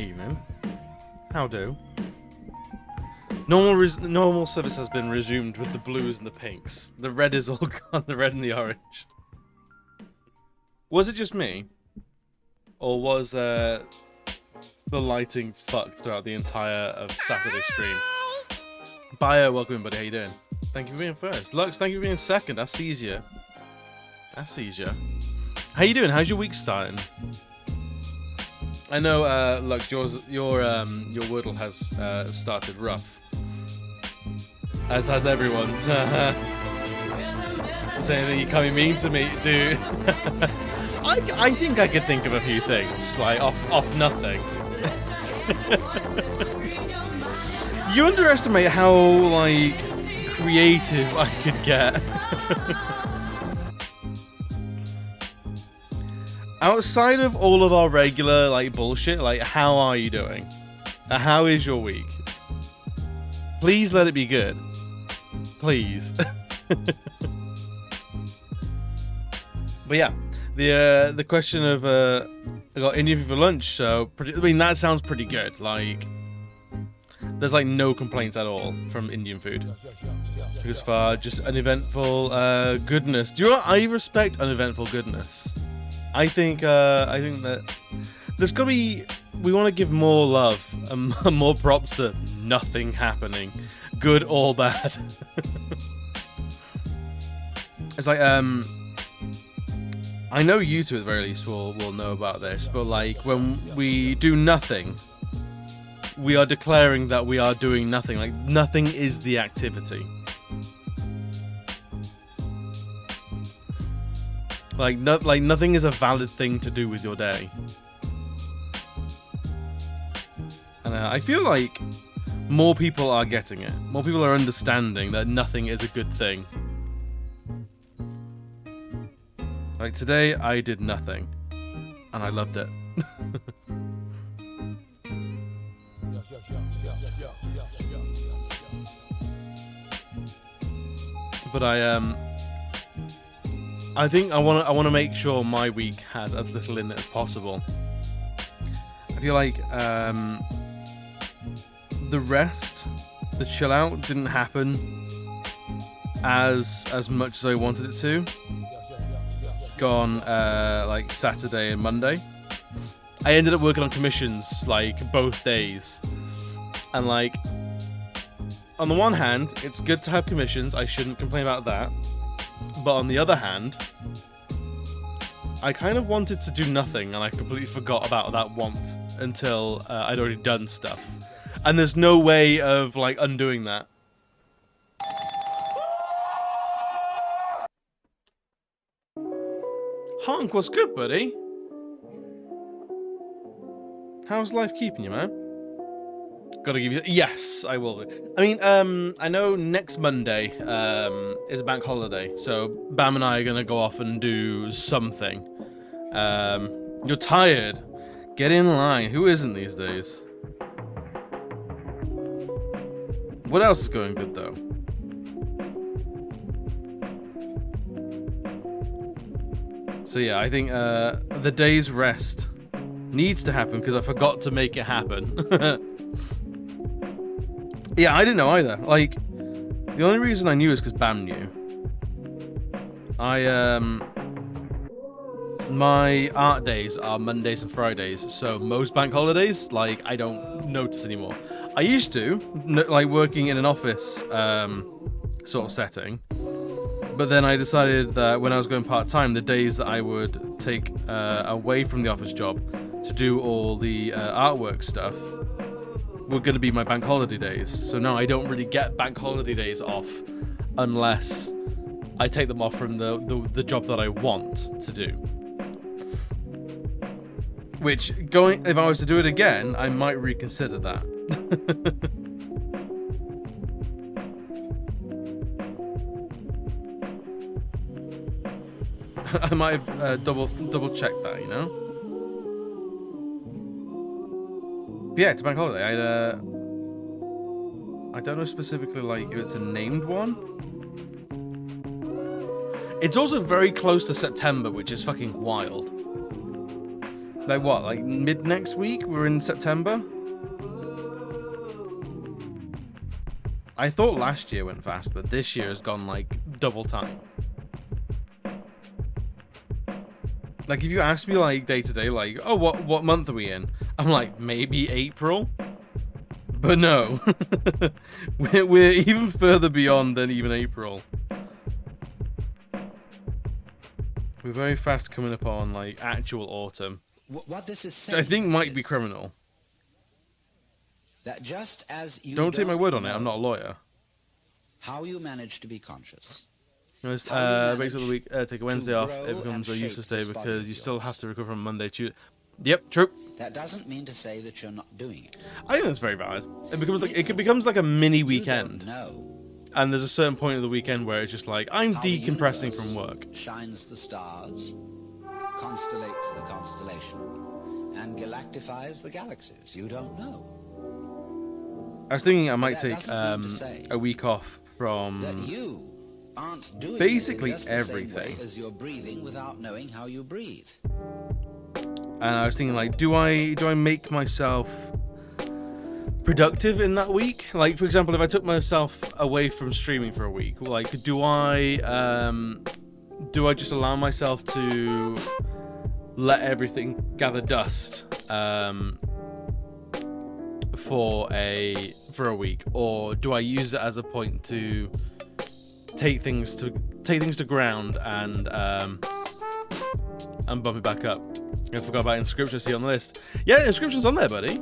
Evening. How do? Normal service has been resumed with the blues and the pinks. The red is all gone, the red and the orange. Was it just me? Or was the lighting fucked throughout the entire of Saturday stream? Bio, welcome in, buddy. How you doing? Thank you for being first. Lux, thank you for being second. That sees you. That sees you. How you doing? How's your week starting? I know, Lux, your Wordle has started rough. As has everyone's. Saying that you're coming mean to me, dude. I think I could think of a few things, like off nothing. You underestimate how, like, creative I could get. Outside of all of our regular, like, bullshit, like, how are you doing? How is your week? Please let it be good. Please. But yeah, the question of I got Indian food for lunch, so I mean that sounds pretty good. Like, there's like no complaints at all from Indian food. Because far, just uneventful goodness. Do you know what? I respect uneventful goodness. I think that there's gotta be. We want to give more love and more props to nothing happening, good or bad. It's like I know you two at the very least will know about this, but like when we do nothing, we are declaring that we are doing nothing. Like nothing is the activity. Like nothing is a valid thing to do with your day. And I feel like more people are getting it. More people are understanding that nothing is a good thing. Like today, I did nothing, and I loved it. But I think I want to make sure my week has as little in it as possible. I feel like the rest, the chill out, didn't happen as much as I wanted it to. On like Saturday and Monday, I ended up working on commissions like both days, and like on the one hand, it's good to have commissions. I shouldn't complain about that. But on the other hand, I kind of wanted to do nothing, and I completely forgot about that want until I'd already done stuff. And there's no way of like undoing that. Honk, what's good, buddy? How's life keeping you, man? Gotta give you... Yes, I will. I mean, I know next Monday is a bank holiday, so Bam and I are gonna go off and do something. You're tired. Get in line. Who isn't these days? What else is going good, though? So yeah, I think the day's rest needs to happen because I forgot to make it happen. Yeah, I didn't know either. Like, the only reason I knew is because Bam knew. My art days are Mondays and Fridays, so most bank holidays, like, I don't notice anymore. I used to, like, working in an office sort of setting. But then I decided that when I was going part-time, the days that I would take away from the office job to do all the artwork stuff were going to be my bank holiday days. So now I don't really get bank holiday days off unless I take them off from the job that I want to do. Which, if I was to do it again, I might reconsider that. I might have double checked that, you know. But yeah, it's a bank holiday. I don't know specifically like if it's a named one. It's also very close to September, which is fucking wild. Like what? Like mid next week? We're in September? I thought last year went fast, but this year has gone like double time. Like if you ask me like day to day, like, oh, what month are we in? I'm like, maybe April. But no. we're even further beyond than even April. We're very fast coming upon like actual autumn. What this is saying, I think might be criminal. That just as you don't take my word on it, I'm not a lawyer. How you manage to be conscious. Makes it the week, take a Wednesday off, it becomes a useless day because you still have to recover from Monday, Tuesday. Yep, true. That doesn't mean to say that you're not doing it. I think that's very valid. It becomes like a mini weekend. And there's a certain point of the weekend where it's just like, I'm decompressing from work. Shines the stars, constellates the constellation, and galactifies the galaxies. You don't know. I was thinking I might take a week off from that you aren't doing basically just everything. The same way as you're breathing without knowing how you breathe. And I was thinking, like, do I make myself productive in that week? Like, for example, if I took myself away from streaming for a week, like, do I just allow myself to let everything gather dust for a week, or do I use it as a point to take things to ground and bump it back up? I forgot about Inscription. See on the list. Yeah, Inscription's on there, buddy.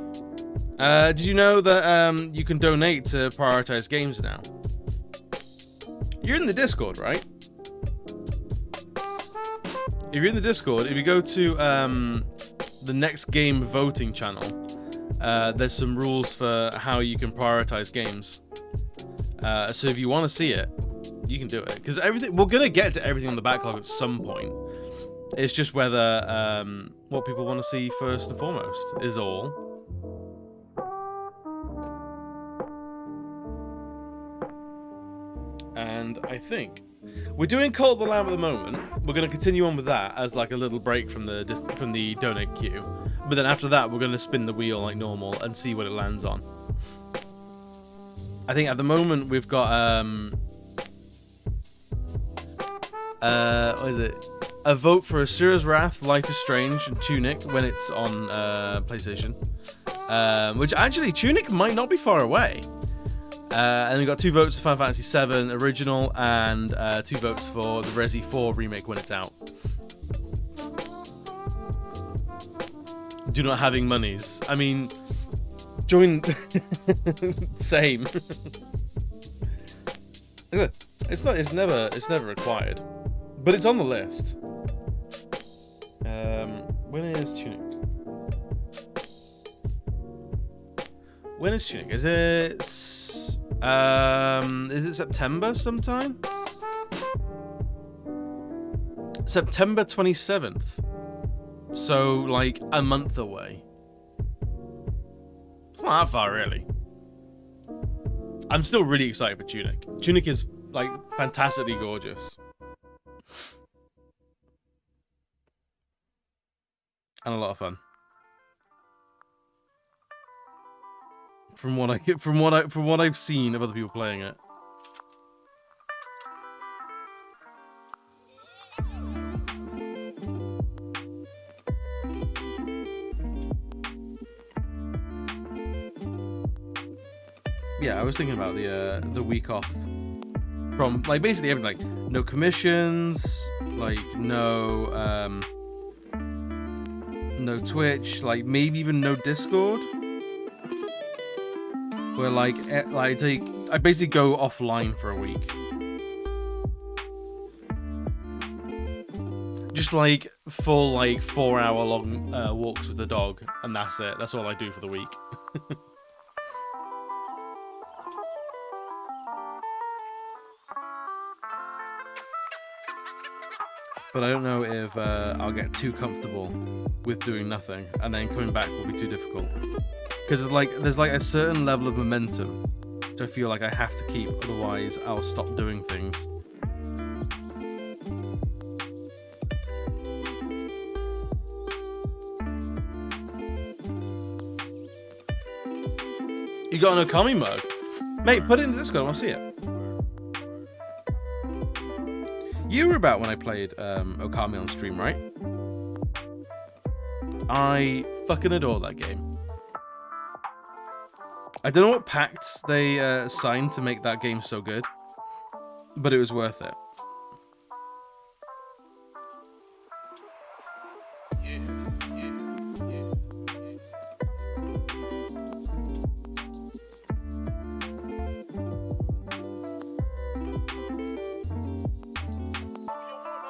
Did you know that you can donate to prioritize games now? You're in the Discord, right? If you're in the Discord, if you go to the next game voting channel, there's some rules for how you can prioritize games. So if you want to see it, you can do it. Because we're gonna get to everything on the backlog at some point. It's just whether what people want to see first and foremost is all. And I think we're doing Cult of the Lamb at the moment. We're going to continue on with that as like a little break from the donate queue. But then after that, we're going to spin the wheel like normal and see what it lands on. I think at the moment we've got what is it? A vote for Asura's Wrath, Life is Strange, and Tunic when it's on PlayStation. Which actually, Tunic might not be far away. And we've got 2 votes for Final Fantasy VII Original and 2 votes for the Resi 4 remake when it's out. Do not having monies. I mean, join. Same. It's never required, but it's on the list. When is Tunic? When is Tunic? Is it September sometime? September 27th. So like a month away. It's not that far really. I'm still really excited for Tunic. Tunic is like fantastically gorgeous. And a lot of fun. From what I've seen of other people playing it. Yeah, I was thinking about the week off from like basically everything, like no commissions, like no Twitch, like maybe even no Discord. Where like I basically go offline for a week. Just like full like 4-hour long walks with the dog, and that's it. That's all I do for the week. But I don't know if I'll get too comfortable with doing nothing, and then coming back will be too difficult. Because like there's like a certain level of momentum which I feel like I have to keep, otherwise I'll stop doing things. You got an Okami mug? Mate, put it in the Discord. I want to see it. You were about when I played Okami on stream, right? I fucking adore that game. I don't know what pact they signed to make that game so good, but it was worth it.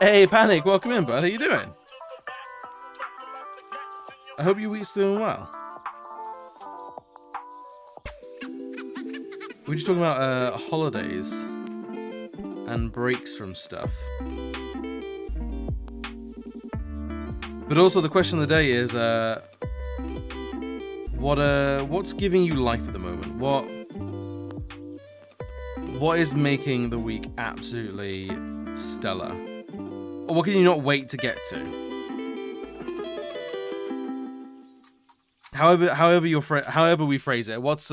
Hey, Panic, welcome in, bud. How you doing? I hope your week's doing well. We're just talking about holidays and breaks from stuff. But also the question of the day is, what's giving you life at the moment? What is making the week absolutely stellar? Or what can you not wait to get to? However we phrase it, what's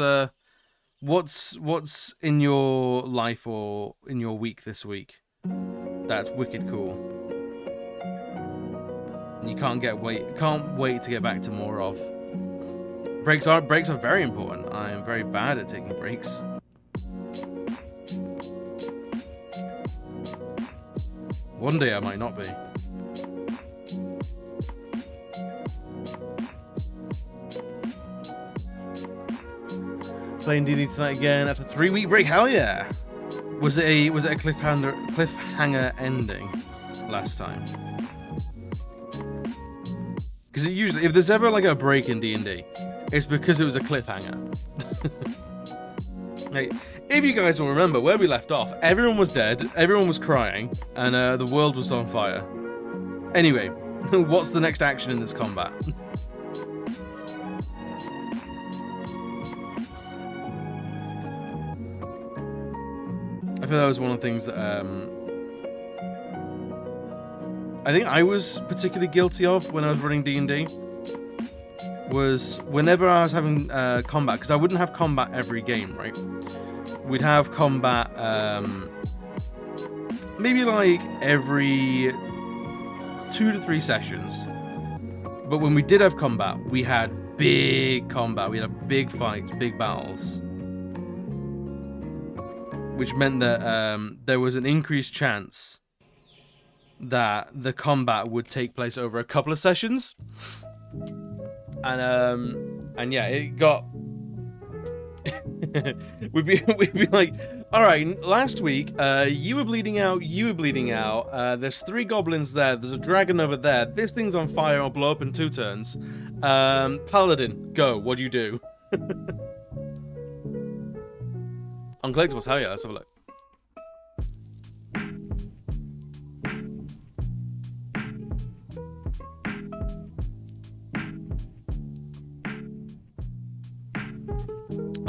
in your life or in your week this week that's wicked cool? And you can't wait to get back to more of. Breaks are very important. I am very bad at taking breaks. One day I might not be. Playing D&D tonight again after a 3-week break. Hell yeah! Was it a cliffhanger ending last time? Because usually, if there's ever like a break in D&D, it's because it was a cliffhanger. Like, if you guys will remember where we left off, everyone was dead, everyone was crying, and the world was on fire. Anyway, what's the next action in this combat? I feel that was one of the things that I think I was particularly guilty of when I was running D&D. Was whenever I was having combat, because I wouldn't have combat every game, right? We'd have combat maybe like every 2 to 3 sessions. But when we did have combat, we had big combat. We had big fights, big battles. Which meant that there was an increased chance that the combat would take place over a couple of sessions. And yeah, it got we'd be like, all right, last week you were bleeding out, there's 3 goblins there, there's a dragon over there, this thing's on fire, I'll blow up in 2 turns. Paladin, go, what do you do? Uncollectibles, hell yeah, let's have a look.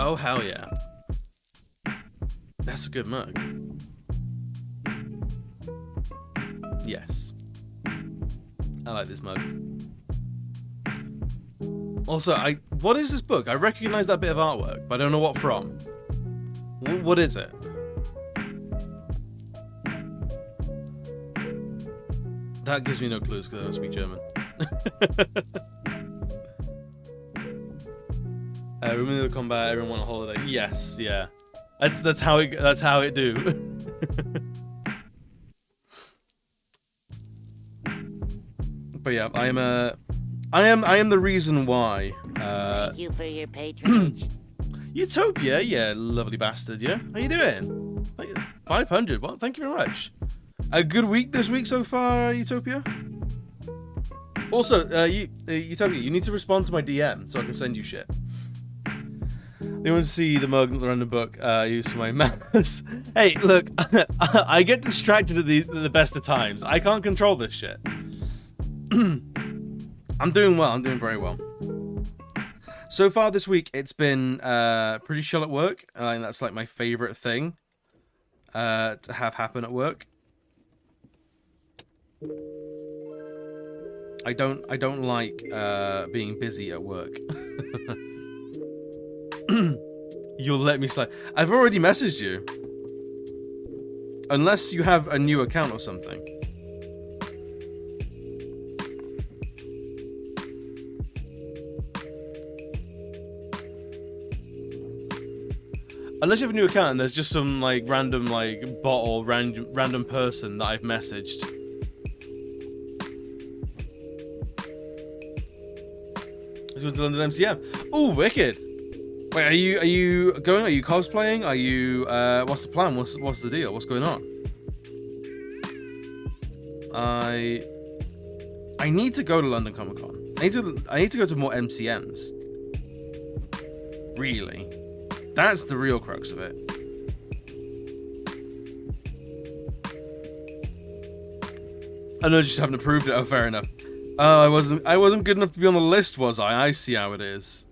Oh, hell yeah. That's a good mug. Yes. I like this mug. Also, what is this book? I recognize that bit of artwork, but I don't know what from. What is it? That gives me no clues because I don't speak German. Remove the combat, everyone on holiday. Yes, yeah. That's how it do. But yeah, I am the reason why. Thank you for your patronage. 𝘽𝙍𝙐𝙎, yeah, lovely bastard, yeah. How you doing? 500. Well, thank you very much. A good week this week so far, 𝘽𝙍𝙐𝙎. Also, 𝘽𝙍𝙐𝙎, you need to respond to my DM so I can send you shit. They want to see the mug, the random book used for my mouse. Hey, look, I get distracted at the best of times. I can't control this shit. I'm doing well. I'm doing very well. So far this week, it's been pretty chill at work. And that's like my favorite thing to have happen at work. I don't like being busy at work. You'll let me slide. I've already messaged you. Unless you have a new account or something. Unless you have a new account and there's just some like random like bot or random person that I've messaged. I went to London MCM. Oh, wicked! Wait, are you going? Are you cosplaying? Are you? What's the plan? What's the deal? What's going on? I need to go to London Comic Con. I need to go to more MCMs. Really. That's the real crux of it. I know, just haven't approved it. Oh, fair enough. Oh, I wasn't good enough to be on the list, was I? I see how it is.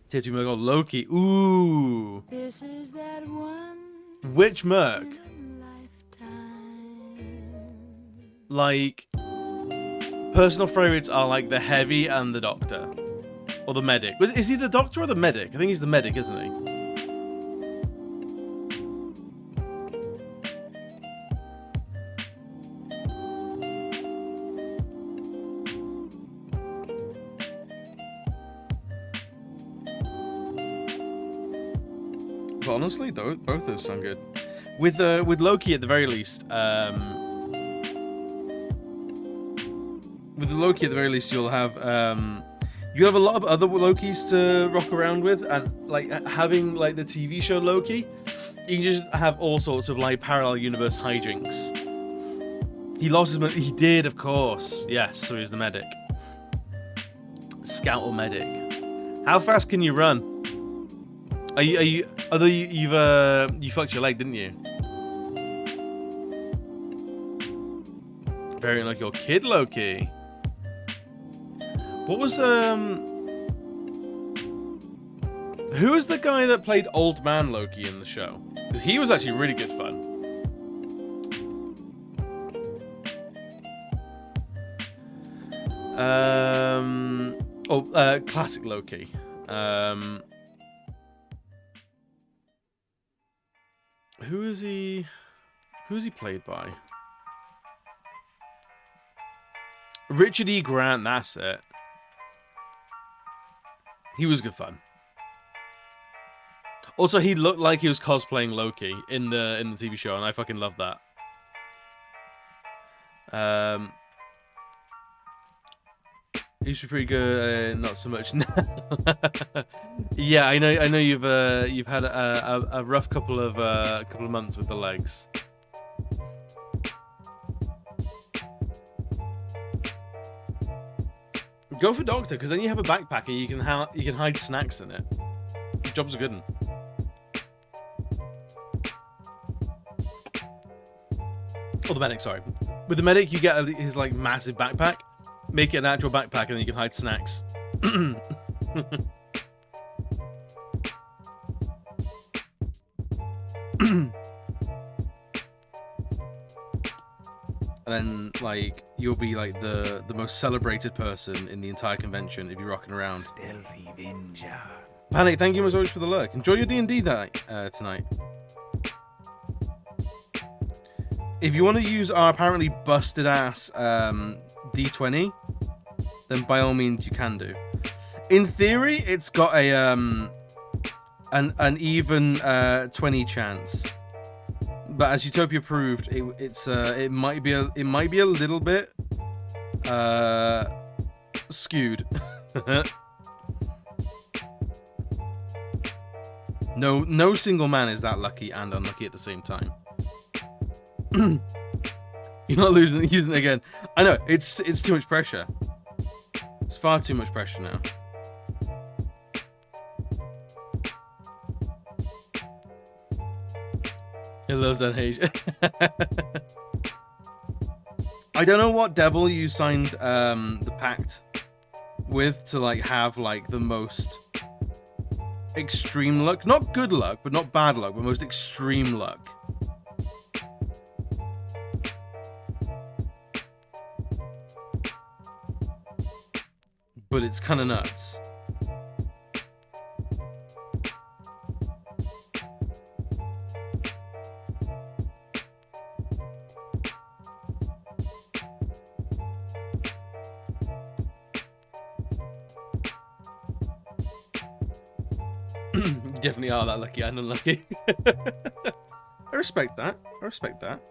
Tier 2 Merc, Loki. Ooh. This is that one Which Merc? Like, personal favorites are like the Heavy and the Doctor. Or the Medic. Is he the Doctor or the Medic? I think he's the Medic, isn't he? But honestly, both those sound good. With Loki at the very least, you'll have a lot of other Lokis to rock around with, and like having like the TV show Loki, you can just have all sorts of like parallel universe hijinks. He lost his, he did, of course, yes. So he's the Medic, Scout or Medic. How fast can you run? Are you? Although you fucked your leg, didn't you? Very like your kid Loki. What was who was the guy that played Old Man Loki in the show? Because he was actually really good fun. Classic Loki. Who is he played by? Richard E. Grant, that's it. He was good fun. Also, he looked like he was cosplaying Loki in the TV show, and I fucking love that. He used to be pretty good, not so much now. Yeah, I know you've had a rough couple of months with the legs. Go for Doctor, because then you have a backpack and you can hide snacks in it. The job's a good one. Oh, the Medic, sorry. With the Medic, you get his like massive backpack. Make it an actual backpack, and then you can hide snacks. And then, like, you'll be like the most celebrated person in the entire convention if you're rocking around. Stealthy Ninja. Panic, thank you as always for the lurk. Enjoy your D&D night tonight. If you want to use our apparently busted ass D20, then by all means you can do. In theory, it's got a an even 20 chance. But as Utopia proved, it might be a little bit skewed. No single man is that lucky and unlucky at the same time. You're not using it again. I know it's too much pressure. It's far too much pressure now. He loves that hate. I don't know what devil you signed the pact with to like have like the most extreme luck. Not good luck, but not bad luck, but most extreme luck. But it's kind of nuts. You definitely are that lucky and unlucky. I respect that. I respect that.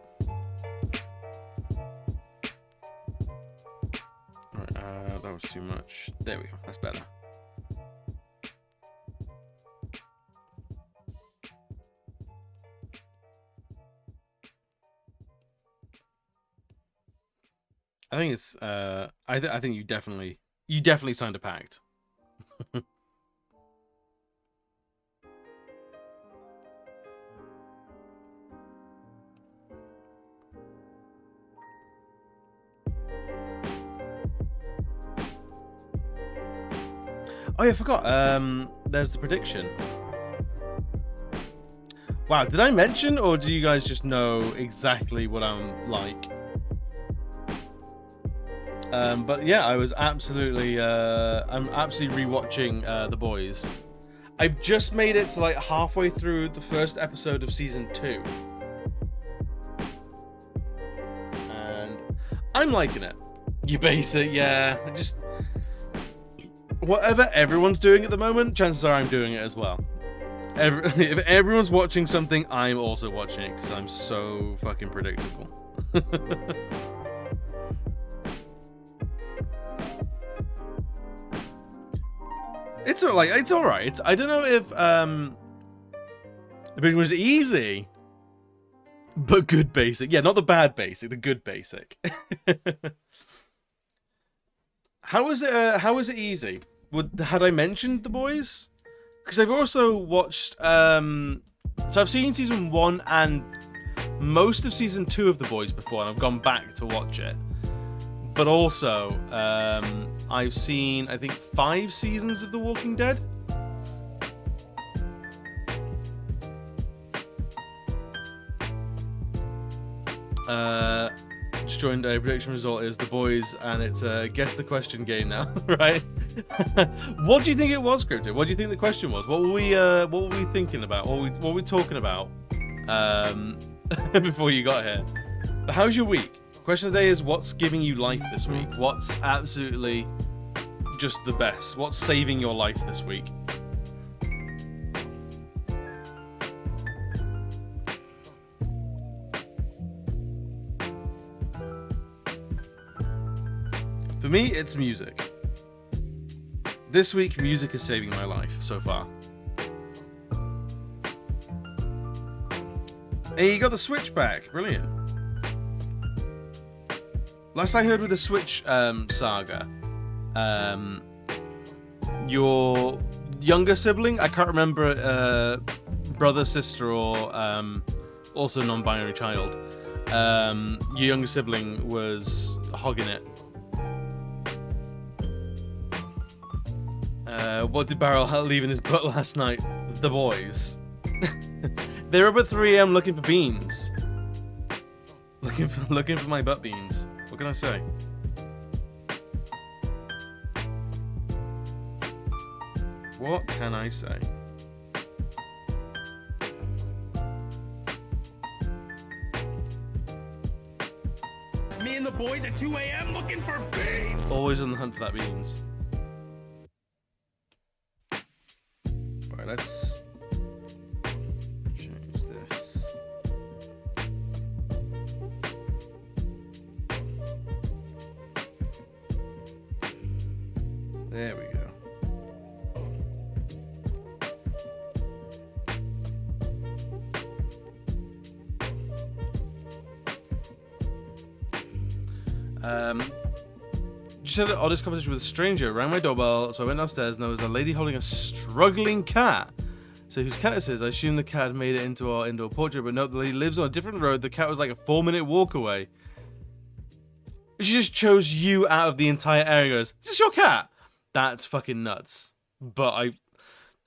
Alright, that was too much. There we go. That's better. I think it's I think you definitely signed a pact. Oh yeah, I forgot. There's the prediction. Wow, did I mention, or do you guys just know exactly what I'm like? But yeah, I was absolutely, I'm absolutely rewatching The Boys. I've just made it to like halfway through the first episode of season 2. And I'm liking it. You base it, yeah. Just whatever everyone's doing at the moment, chances are I'm doing it as well. If everyone's watching something, I'm also watching it because I'm so fucking predictable. It's alright. It's alright. I don't know if the beginning was easy, but good basic. Yeah, not the bad basic, the good basic. How was it easy? Had I mentioned The Boys? Because I've also watched so I've seen season 1 and most of season 2 of The Boys before, and I've gone back to watch it. But also, I've seen, I think, 5 seasons of The Walking Dead. Just joined a prediction result is The Boys, and it's a guess the question game now, right? What do you think it was, Crypto? What do you think the question was? What were we thinking about? What were we talking about before you got here? But how's your week? Question of the day is, what's giving you life this week? What's absolutely just the best? What's saving your life this week? For me, it's music. This week, music is saving my life so far. Hey, you got the Switch back. Brilliant. Last I heard with the Switch saga, your younger sibling, I can't remember, brother, sister, or also non-binary child, your younger sibling was hogging it. What did Barrel leave in his butt last night? The Boys. They were up at 3 AM looking for beans. Looking for my butt beans. What can I say? What can I say? Me and the boys at 2 AM looking for beans. Always on the hunt for that beans. Right, let's change this. There we go. Just had an oddest conversation with a stranger. Rang my doorbell, so I went downstairs, and there was a lady holding a struggling cat. So whose cat this is? I assume the cat made it into our indoor portrait, but no, the lady lives on a different road. The cat was like a 4-minute walk away. She just chose you out of the entire area. Goes, is this your cat? That's fucking nuts. But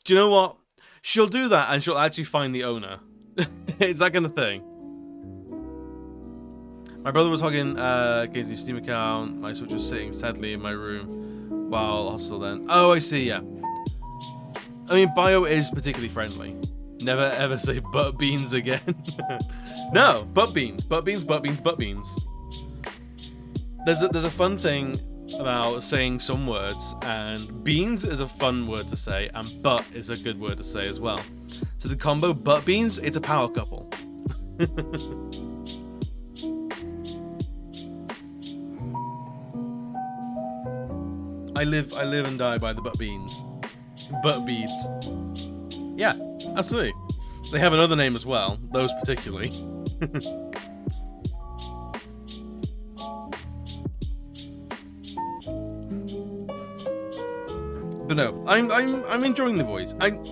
do you know what? She'll do that, and she'll actually find the owner. It's that kind of thing. My brother was hogging against his Steam account. My Switch was sitting sadly in my room while hostile then. Oh, I see, yeah. I mean, Bio is particularly friendly. Never ever say butt beans again. No, butt beans. Butt beans, butt beans, butt beans. There's a fun thing about saying some words, and beans is a fun word to say, and butt is a good word to say as well. So the combo butt beans, it's a power couple. I live and die by the butt beans. Butt beads. Yeah, absolutely. They have another name as well, those particularly. But no, I'm enjoying The Boys. I'm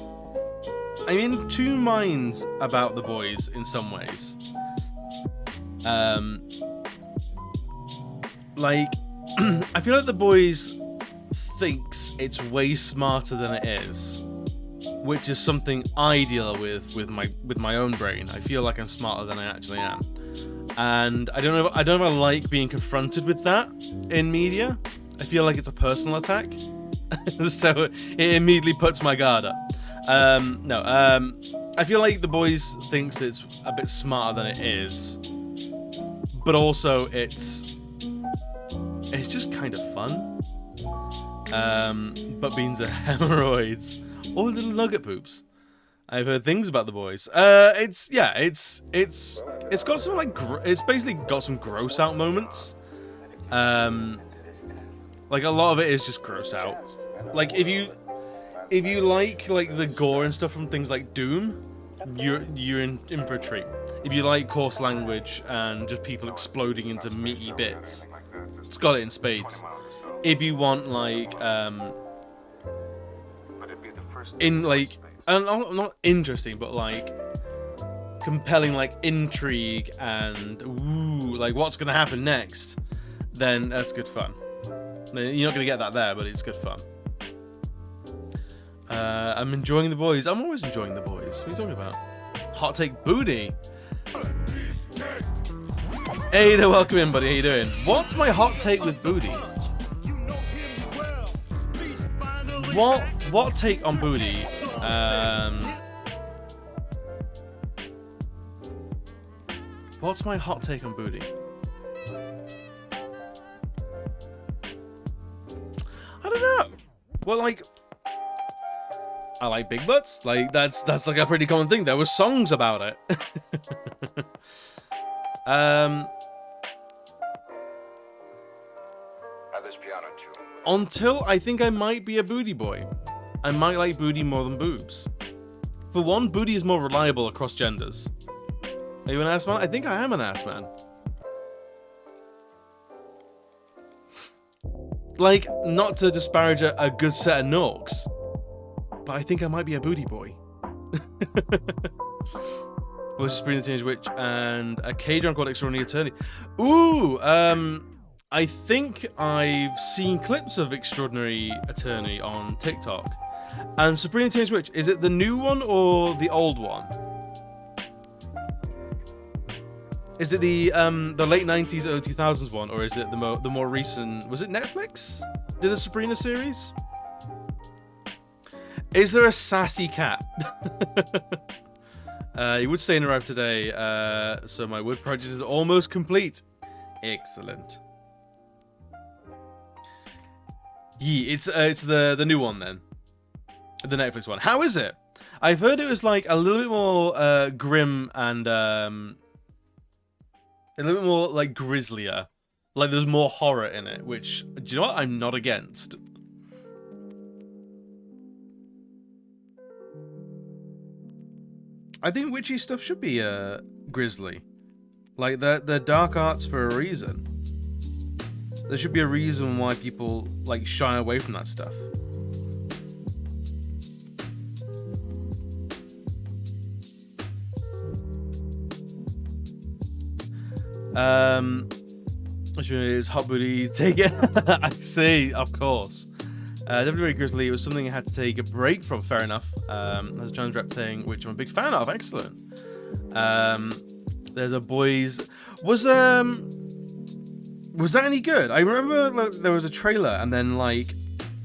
in two minds about The Boys in some ways. Like, I feel like The Boys thinks it's way smarter than it is, which is something I deal with my own brain. I feel like I'm smarter than I actually am, and I don't know if I like being confronted with that in media. I feel like it's a personal attack, so it immediately puts my guard up. I feel like The Boys thinks it's a bit smarter than it is, but also it's just kind of fun. Butt beans are hemorrhoids or little nugget poops. I've heard things about The Boys. It's got some it's basically got some gross out moments. Like a lot of it is just gross out. Like if you like the gore and stuff from things like Doom, you're in for a treat. If you like coarse language and just people exploding into meaty bits, it's got it in spades. If you want not interesting, but like compelling, like intrigue and like what's gonna happen next, then that's good fun. You're not gonna get that there, but it's good fun. I'm enjoying The Boys. I'm always enjoying The Boys. What are you talking about? Hot take booty. Ada, welcome in, buddy. How you doing? What's my hot take with booty? What take on booty? What's my hot take on booty? I don't know. Well, like, I like big butts. Like that's like a pretty common thing. There were songs about it. Until I think I might be a booty boy. I might like booty more than boobs. For one, booty is more reliable across genders. Are you an ass man? I think I am an ass man. Like, not to disparage a good set of norks, but I think I might be a booty boy. Was just Sabrina the Teenage Witch and a K-drama called Extraordinary Attorney. Ooh, I think I've seen clips of Extraordinary Attorney on TikTok. And Sabrina the Teenage Witch, is it the new one or the old one? Is it the late 90s, early 2000s one, or is it the more recent? Was it Netflix? Did a Sabrina series? Is there a sassy cat? He would say and arrive today, so my wood project is almost complete. Excellent. Yeah, it's the new one then, the Netflix one. How is it? I've heard it was like a little bit more grim and a little bit more like grislier. Like there's more horror in it, which, do you know what? I'm not against. I think witchy stuff should be grisly. Like they're dark arts for a reason. There should be a reason why people like shy away from that stuff. Which is hot booty, take it. I see, of course. Definitely very grizzly. It was something I had to take a break from. Fair enough. There's a trans rap thing, which I'm a big fan of. Excellent. There's a boys. Was that any good? I remember like, there was a trailer, and then like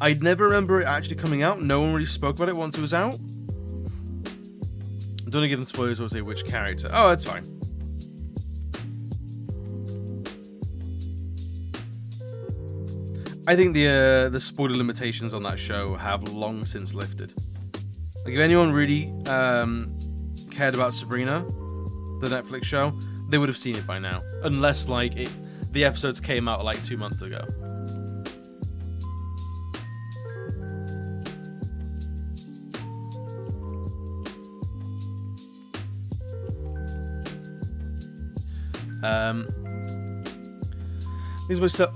I'd never remember it actually coming out. No one really spoke about it once it was out. Don't want to give them spoilers or say which character. Oh, that's fine. I think the spoiler limitations on that show have long since lifted. Like, if anyone really cared about Sabrina, the Netflix show, they would have seen it by now. Unless, like, the episodes came out, like, 2 months ago.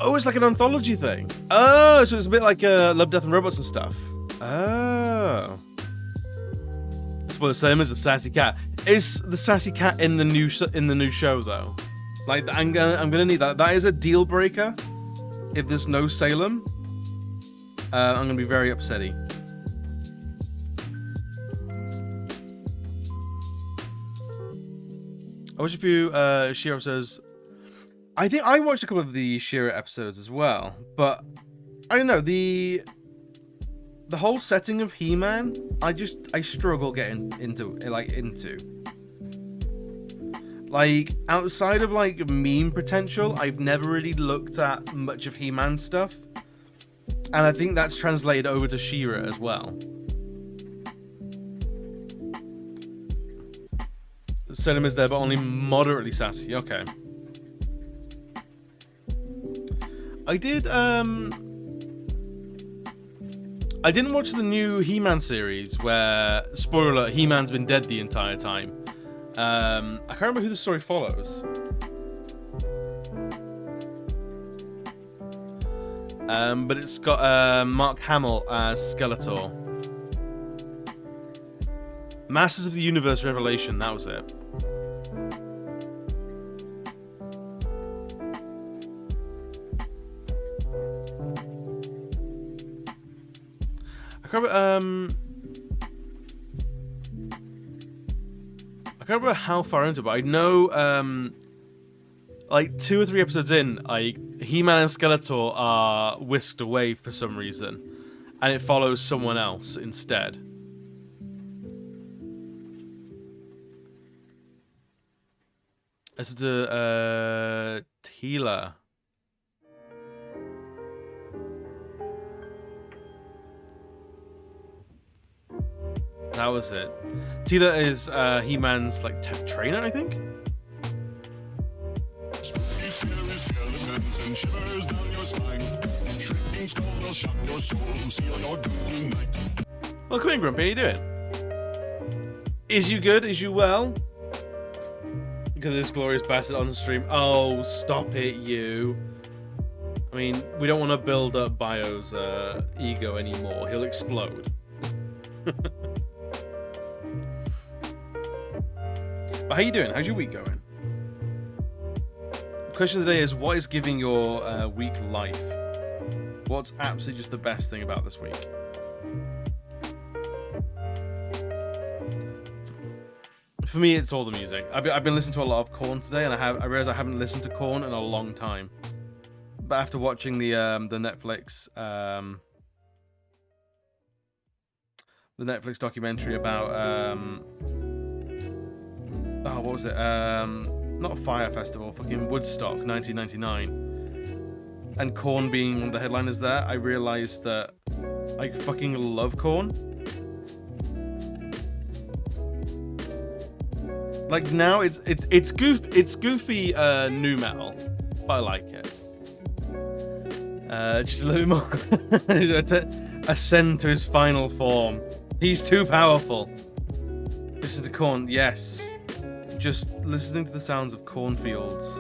Oh, it's like an anthology thing. Oh, so it's a bit like Love, Death and Robots and stuff. Oh. Well, the same as a sassy cat. Is the sassy cat in the new show though? Like, I'm gonna need that. That is a deal breaker. If there's no Salem, I'm gonna be very upsetty. I watched a few She-Ra episodes. I think I watched a couple of the She-Ra episodes as well, but I don't know, the whole setting of He-Man, I struggle getting into. Like, outside of, like, meme potential, I've never really looked at much of He-Man stuff. And I think that's translated over to She-Ra as well. Salem is there, but only moderately sassy. Okay. I didn't watch the new He-Man series where, spoiler alert, He-Man's been dead the entire time. I can't remember who the story follows. But it's got Mark Hamill as Skeletor. Masters of the Universe Revelation, that was it. I can't remember how far into it, but I know, like 2 or 3 episodes in, He-Man and Skeletor are whisked away for some reason, and it follows someone else instead. As to Teela. That was it. Teela is He-Man's like trainer, I think. Well, come in, Grumpy. How you doing? Is you good? Is you well? Look at this glorious bastard on the stream. Oh, stop it, you. I mean, we don't want to build up Bio's ego anymore. He'll explode. But how you doing? How's your week going? The question of the day is, what is giving your week life? What's absolutely just the best thing about this week? For me, it's all the music. I've been listening to a lot of Korn today, and I realized I haven't listened to Korn in a long time. But after watching the Netflix documentary about oh, what was it? Not Fire Festival, fucking Woodstock 1999. And Korn being one of the headliners there, I realized that I fucking love Korn. Like, now it's goofy nu metal, but I like it. Just a little bit more ascend to his final form. He's too powerful. Listen to Korn, yes. Just listening to the sounds of cornfields.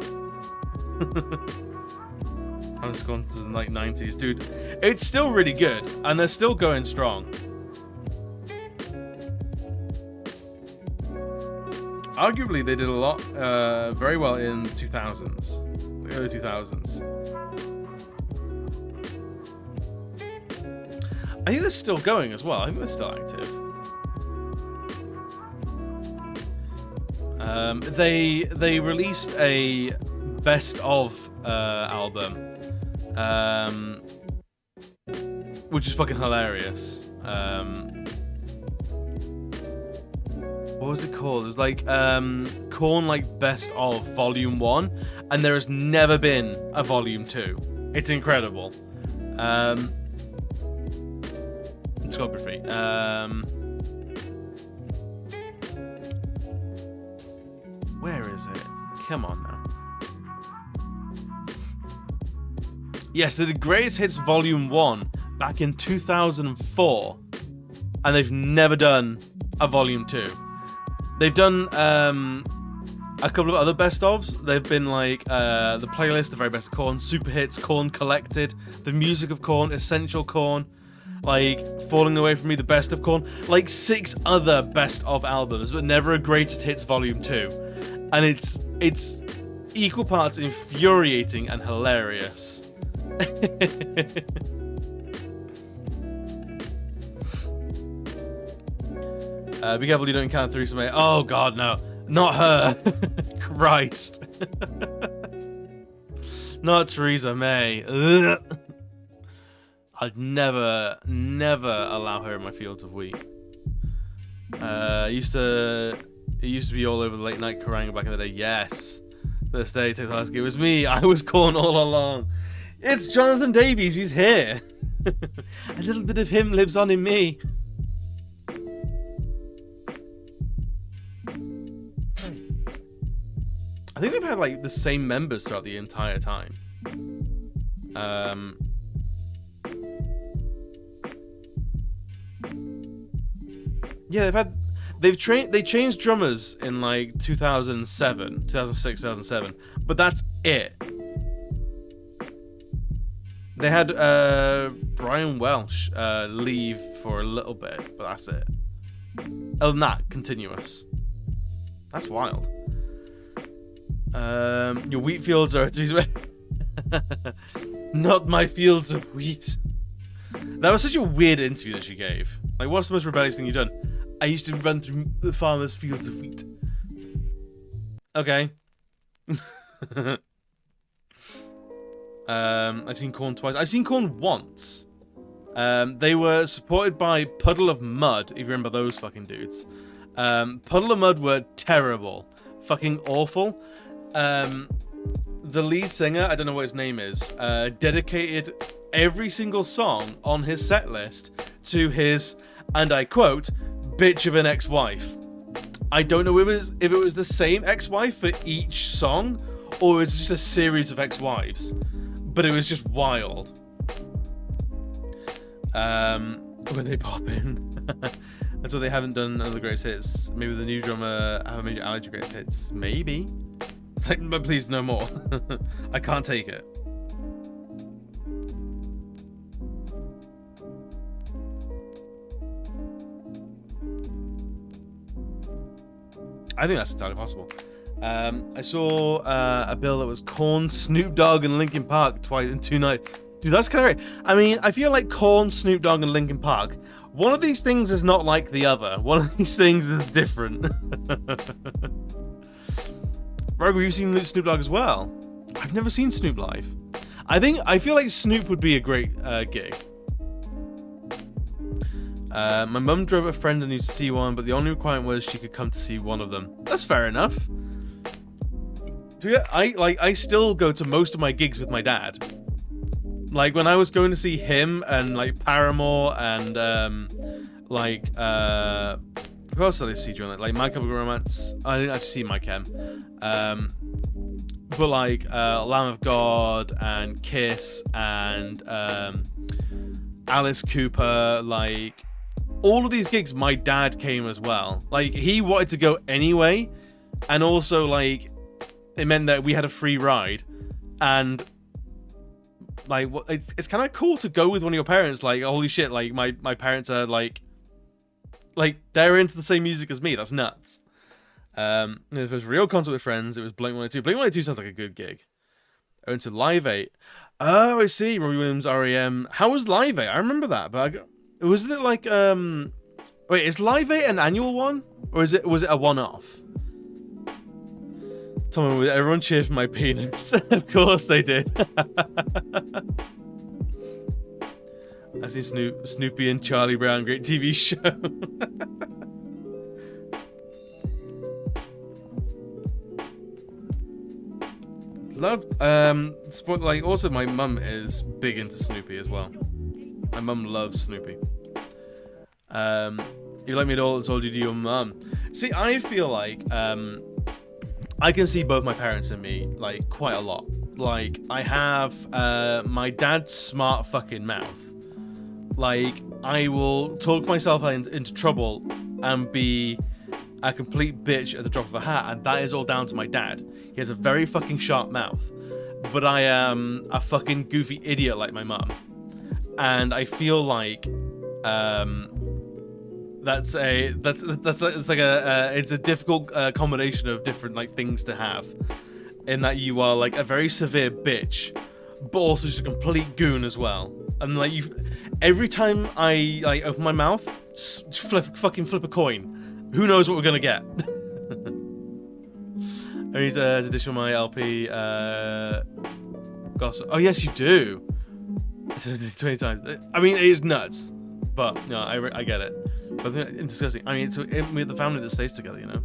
I'm just going to the like 90s, dude. It's still really good, and they're still going strong. Arguably, they did a lot, very well in the 2000s, the early 2000s. I think they're still going as well. I think they're still active. They released a best of album, which is fucking hilarious. What was it called? It was like Korn like best of volume 1, and there has never been a volume 2. It's incredible. Discography. Where is it? Come on now. Yes, they did Greatest Hits Volume 1 back in 2004. And they've never done a Volume 2. They've done a couple of other best-ofs. They've been like the playlist, the very best of Korn, Super Hits, Korn Collected, the music of Korn, Essential Korn, like Falling Away From Me, the best of Korn, like 6 other best-of albums, but never a Greatest Hits Volume 2. And it's equal parts infuriating and hilarious. Be careful you don't encounter Theresa May. Oh god, no. Not her. Christ. Not Theresa May. Ugh. I'd never allow her in my fields of wheat. It used to be all over the late night Kerrang back in the day. Yes. This day, it was me. I was Korn all along. It's Jonathan Davies. He's here. A little bit of him lives on in me. I think they've had like the same members throughout the entire time. Yeah, they changed drummers in like 2006, 2007, but that's it. They had Brian Welsh leave for a little bit, but that's it. Other than that, continuous. That's wild. Your wheat fields are not my fields of wheat. That was such a weird interview that she gave. Like, what's the most rebellious thing you've done? I used to run through the farmer's fields of wheat. Okay. I've seen Korn twice. I've seen Korn once. They were supported by Puddle of Mud, if you remember those fucking dudes. Puddle of Mud were terrible. Fucking awful. The lead singer, I don't know what his name is, dedicated every single song on his set list to his, and I quote, bitch of an ex-wife. I don't know if it was the same ex-wife for each song, or it's just a series of ex-wives. But it was just wild. When they pop in. That's what they haven't done other greatest hits. Maybe the new drummer have a major allergy greatest hits. Maybe. It's like, but please, no more. I can't take it. I think that's entirely possible. I saw a bill that was Korn, Snoop Dogg, and Linkin Park twice in 2 nights. Dude, that's kind of right. I mean, I feel like Korn, Snoop Dogg, and Linkin Park. One of these things is not like the other. One of these things is different. Rogue, you've seen Snoop Dogg as well. I've never seen Snoop live. I feel like Snoop would be a great gig. My mum drove a friend and used to see one, but the only requirement was she could come to see one of them. That's fair enough. So yeah, I still go to most of my gigs with my dad. Like when I was going to see him and like Paramore and who else did I see during that? Like My Chemical Romance. I didn't actually see My Chem. But like Lamb of God and Kiss and Alice Cooper, like all of these gigs, my dad came as well. Like he wanted to go anyway, and also like it meant that we had a free ride, and like it's kind of cool to go with one of your parents. Like holy shit, like my parents are like they're into the same music as me. That's nuts. If it was a real concert with friends, it was Blink-182. Blink-182 sounds like a good gig. I went to Live 8. Oh, I see. Robbie Williams, R.E.M. How was Live 8? I remember that, but wasn't it like wait, is Live 8 an annual one, or was it a one-off? Tell me, everyone cheered for my penis. Of course they did. I see Snoopy and Charlie Brown, great TV show. Like, also my mum is big into Snoopy as well. My mum loves Snoopy. You like me at all? Told you to your mum. See, I feel like I can see both my parents and me like quite a lot. Like, I have my dad's smart fucking mouth. Like, I will talk myself into trouble and be a complete bitch at the drop of a hat, and that is all down to my dad. He has a very fucking sharp mouth, but I am a fucking goofy idiot like my mum, and I feel like it's a difficult combination of different like things to have, in that you are like a very severe bitch, but also just a complete goon as well. And like every time I like open my mouth, fucking flip a coin. Who knows what we're gonna get? I need to dish on my LP. Gossip. Oh yes, you do. 20 times. I mean, it is nuts, but no, I get it. But I think it's disgusting. I mean, we have the family that stays together, you know.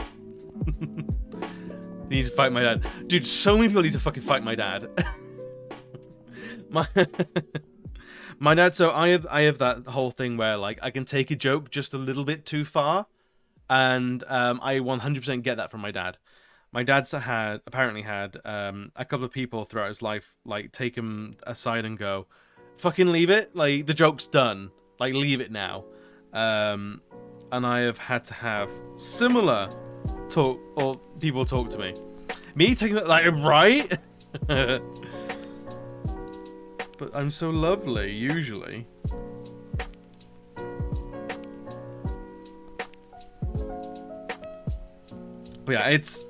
They need to fight my dad, dude. So many people need to fucking fight my dad. My dad. So I have that whole thing where like I can take a joke just a little bit too far. And I 100% get that from my dad. My dad's apparently had a couple of people throughout his life like take him aside and go, "Fucking leave it! Like the joke's done. Like leave it now." And I have had to have similar talk or people talk to me. Me taking that like right, but I'm so lovely usually. But yeah, it's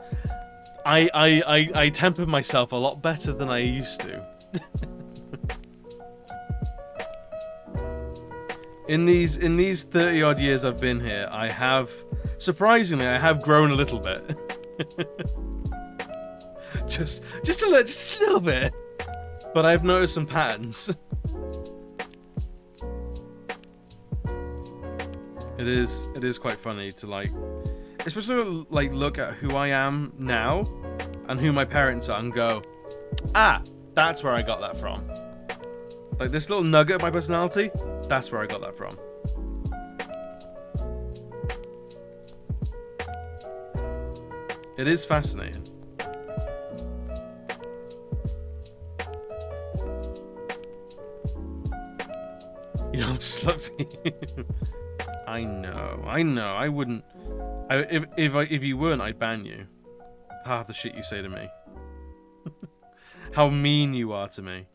I temper myself a lot better than I used to. in these 30 odd years I've been here, I have grown a little bit. just a little bit. But I've noticed some patterns. It is quite funny to like, especially like look at who I am now and who my parents are and go, ah, that's where I got that from. Like this little nugget of my personality, that's where I got that from. It is fascinating. You know, Sluffy. I know. I wouldn't. If you weren't, I'd ban you. Half the shit you say to me. How mean you are to me.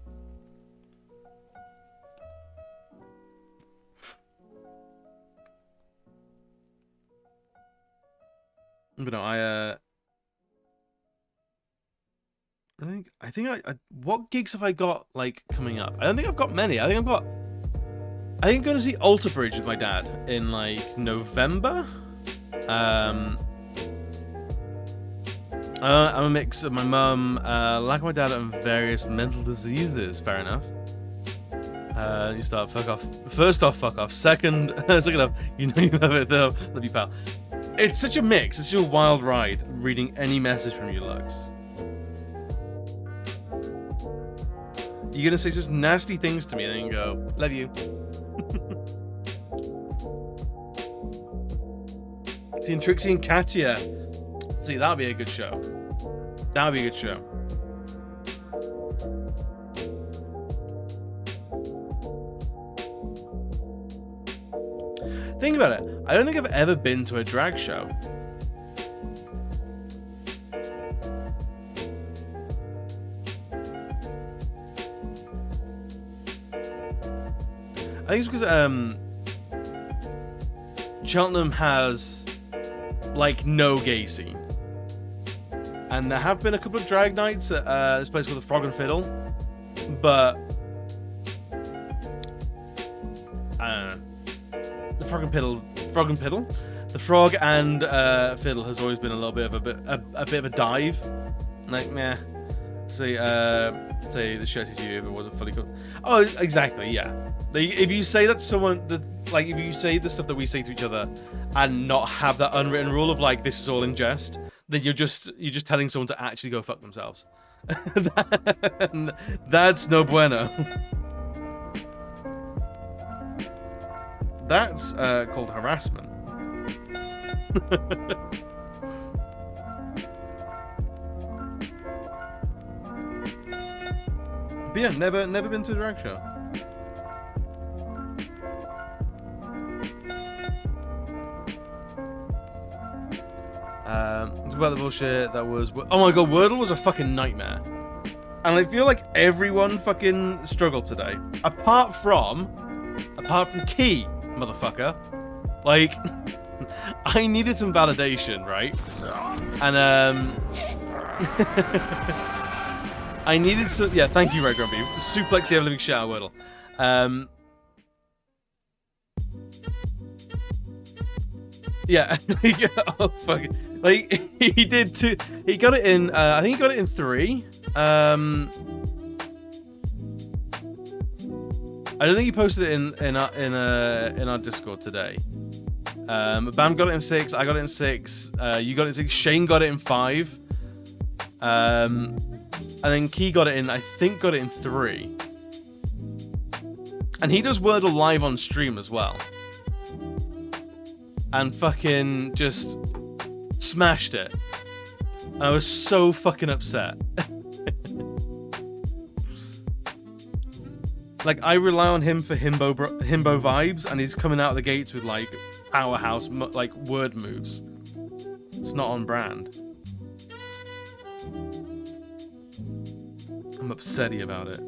But no, I think what gigs have I got like coming up? I don't think I've got many. I think I'm going to see Alter Bridge with my dad in like November. I'm a mix of my mum, like my dad, and various mental diseases. Fair enough. You start, fuck off. First off, fuck off. Second off, you know you love it though. Love you, pal. It's such a mix. It's such a wild ride reading any message from you, Lux. You're gonna say such nasty things to me and then go, love you. Seeing Trixie and Katya. See, that'll be a good show. That'll be a good show. Think about it. I don't think I've ever been to a drag show. I think it's because Cheltenham has like no gay scene, and there have been a couple of drag nights at this place called the Frog and Fiddle, but I don't know. The Frog and Fiddle. The Frog and Fiddle has always been a little bit of a bit of a dive. Like, meh. Say the shirt is you if it wasn't fully cooked. Oh, exactly, yeah. If you say that to someone, if you say the stuff that we say to each other, and not have that unwritten rule of like this is all in jest, then you're just telling someone to actually go fuck themselves. That's no bueno. That's called harassment. But yeah, never been to a drag show. Talk about the bullshit that was. Oh my god, Wordle was a fucking nightmare, and I feel like everyone fucking struggled today, apart from Key, motherfucker. Like, I needed some validation, right? And I needed some. Yeah, thank you, Red Grumpy. Suplex the ever-living shit out of Wordle. Yeah. Oh fuck. Like he did two. He got it in. I think he got it in 3. I don't think he posted it in our Discord today. Bam got it in 6. I got it in 6. You got it in 6. Shane got it in 5. And then Key got it in. I think got it in 3. And he does Wordle live on stream as well. And fucking just smashed it. And I was so fucking upset. Like, I rely on him for himbo vibes, and he's coming out of the gates with like powerhouse like word moves. It's not on brand. I'm upsetty about it.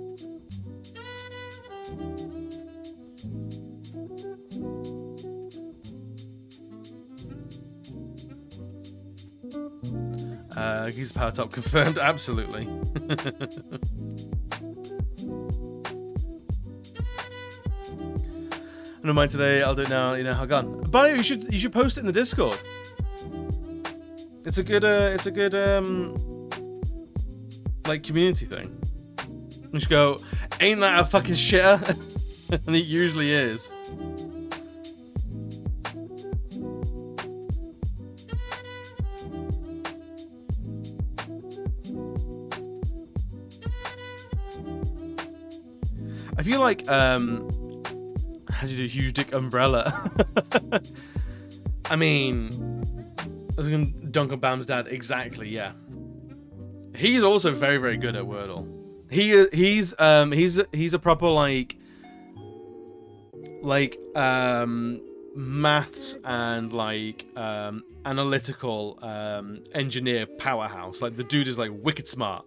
He's power top confirmed, absolutely. I don't mind today, I'll do it now, you know how gone. Bio, you should post it in the Discord. It's a good like community thing. You just go, ain't that a fucking shitter? And it usually is. I feel like, how do you do huge dick umbrella? I mean, I was going to dunk on Bam's dad. Exactly, yeah. He's also very, very good at Wordle. He's a proper maths and analytical engineer powerhouse. Like, the dude is like wicked smart.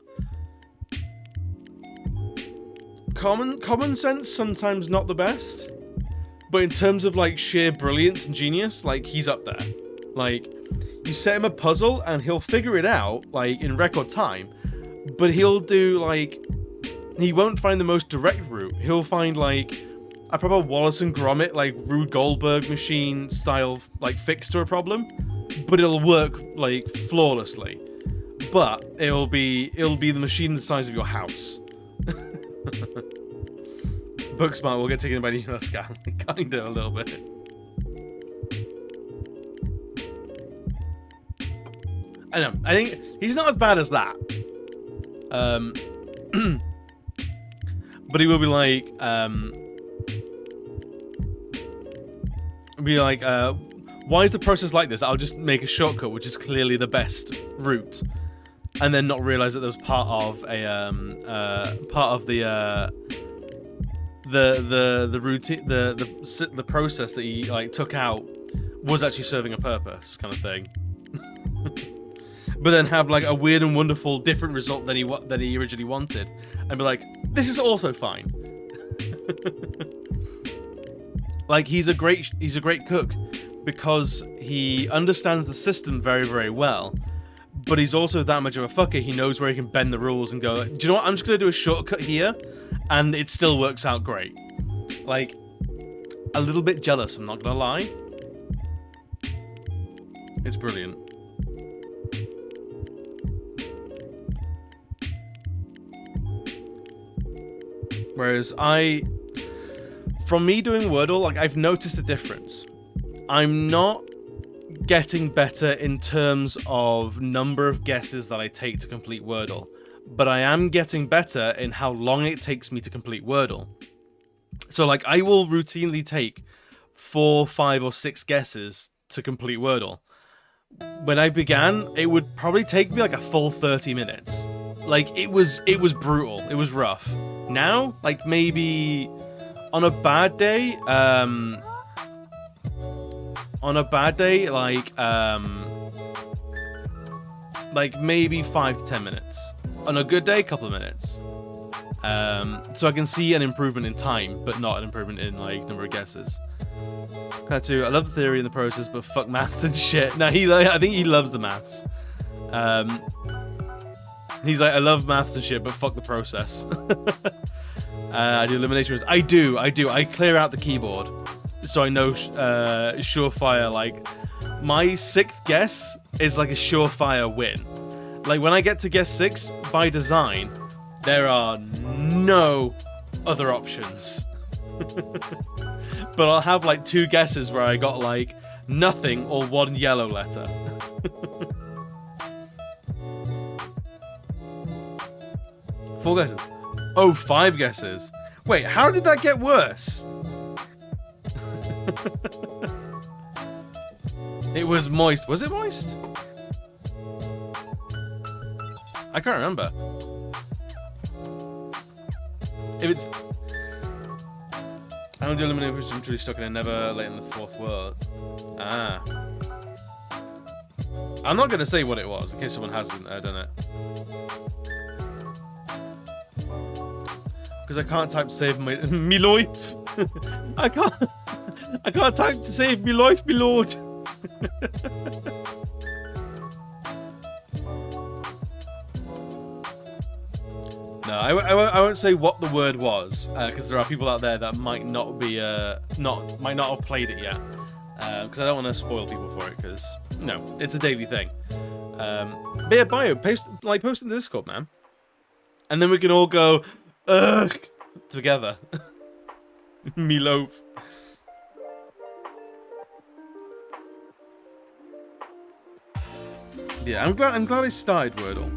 Common sense sometimes not the best, but in terms of like sheer brilliance and genius, like he's up there. Like, you set him a puzzle and he'll figure it out like in record time, but he'll do like, he won't find the most direct route. He'll find like a proper Wallace and Gromit like Rube Goldberg machine style like fix to a problem, but it'll work like flawlessly. But it'll be the machine the size of your house. Booksmart will get taken by the US scam. Kinda a little bit. I know. I think he's not as bad as that. But he will be like, why is the process like this? I'll just make a shortcut, which is clearly the best route, and then not realize that there was part of the routine, the process that he like took out was actually serving a purpose, kind of thing. But then have like a weird and wonderful different result than he originally wanted, and be like, this is also fine. Like, he's a great cook because he understands the system very, very well, but he's also that much of a fucker. He knows where he can bend the rules and go, do you know what, I'm just gonna do a shortcut here, and it still works out great. Like, a little bit jealous, I'm not gonna lie. It's brilliant. Whereas from me doing Wordle, like, I've noticed a difference. I'm not getting better in terms of number of guesses that I take to complete Wordle, but I am getting better in how long it takes me to complete Wordle. So, like, I will routinely take 4, 5, or 6 guesses to complete Wordle. When I began, it would probably take me like a full 30 minutes. Like, it was brutal. It was rough. Now, like, maybe on a bad day, like maybe 5 to 10 minutes. On a good day, a couple of minutes. So I can see an improvement in time, but not an improvement in, like, number of guesses. I love the theory and the process, but fuck maths and shit. No, I think he loves the maths. He's like, I love maths and shit, but fuck the process. I do elimination. I do. I clear out the keyboard, so I know surefire. Like, my 6th guess is like a surefire win. Like, when I get to guess 6 by design, there are no other options. But I'll have like 2 guesses where I got like nothing or 1 yellow letter. Four guesses. Oh, 5 guesses. Wait, how did that get worse? It was moist. Was it moist? I can't remember. If it's... I don't do eliminate because I'm truly stuck in a never late in the 4th world. Ah. I'm not going to say what it was, in case someone hasn't done it. Because I can't type to save me life. I can't type to save me life, me lord. No, I won't say what the word was, because there are people out there that might not be might not have played it yet, because I don't want to spoil people for it, because no, it's a daily thing. But yeah, Bio, post in the Discord, man, and then we can all go ugh together. Meatloaf. Yeah, I'm glad I started Wordle.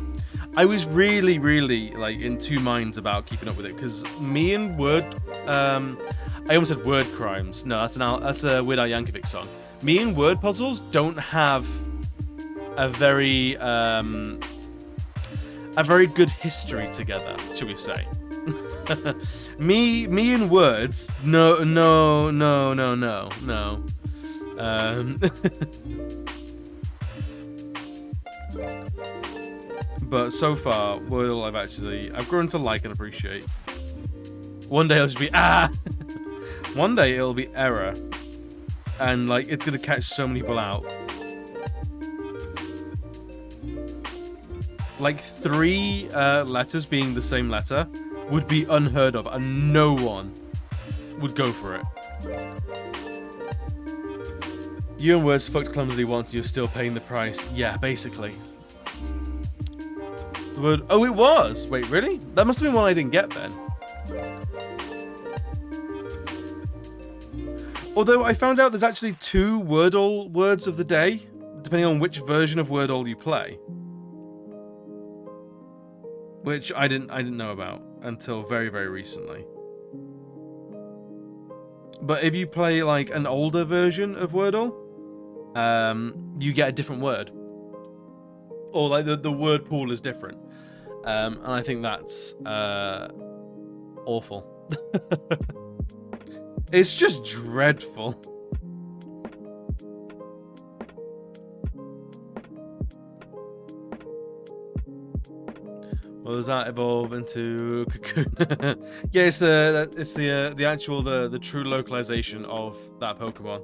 I was really, really, like, in 2 minds about keeping up with it, because me and Word... I almost said Word Crimes. No, that's a Weird Al Yankovic song. Me and Word Puzzles don't have a very good history together, shall we say. me and Words... No. But so far, Wordle I've grown to like and appreciate. One day it'll just be one day it'll be error, and like it's gonna catch so many people out. Like 3 letters being the same letter would be unheard of, and no one would go for it. You and Words fucked clumsily once, you're still paying the price. Yeah, basically. Oh, it was! Wait, really? That must have been one I didn't get then. Although I found out there's actually 2 Wordle words of the day, depending on which version of Wordle you play. Which I didn't know about until very, very recently. But if you play like an older version of Wordle, you get a different word. Or like the word pool is different. And I think that's awful. It's just dreadful. Well, does that evolve into Cocoon? Yeah, it's the actual the true localization of that Pokemon.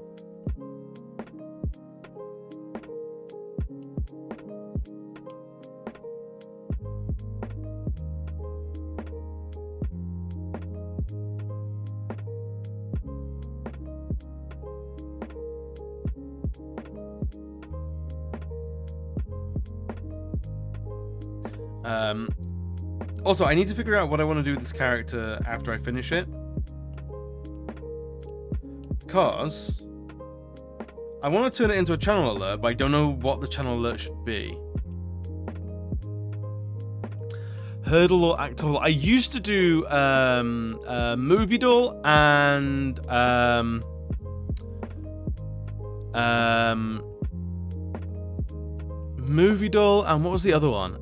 Also, I need to figure out what I want to do with this character after I finish it. Because I want to turn it into a channel alert, but I don't know what the channel alert should be. Hurdle or Actol. I used to do Movie Doll and Movie Doll, and what was the other one?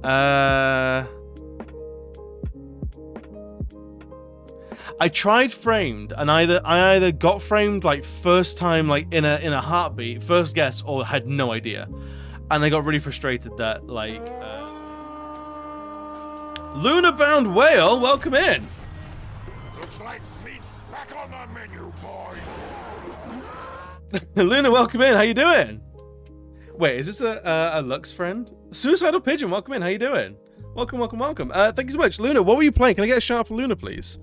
I tried Framed, and I either got Framed like first time, like in a heartbeat, first guess, or had no idea, and I got really frustrated that like Lunar Bound Whale, welcome in. Looks like meat's back on the menu, boys. Luna, welcome in. How you doing? Wait, is this a Lux friend? Suicidal Pigeon, welcome in. How you doing? Welcome, welcome, welcome. Thank you so much. Luna, what were you playing? Can I get a shout out for Luna, please?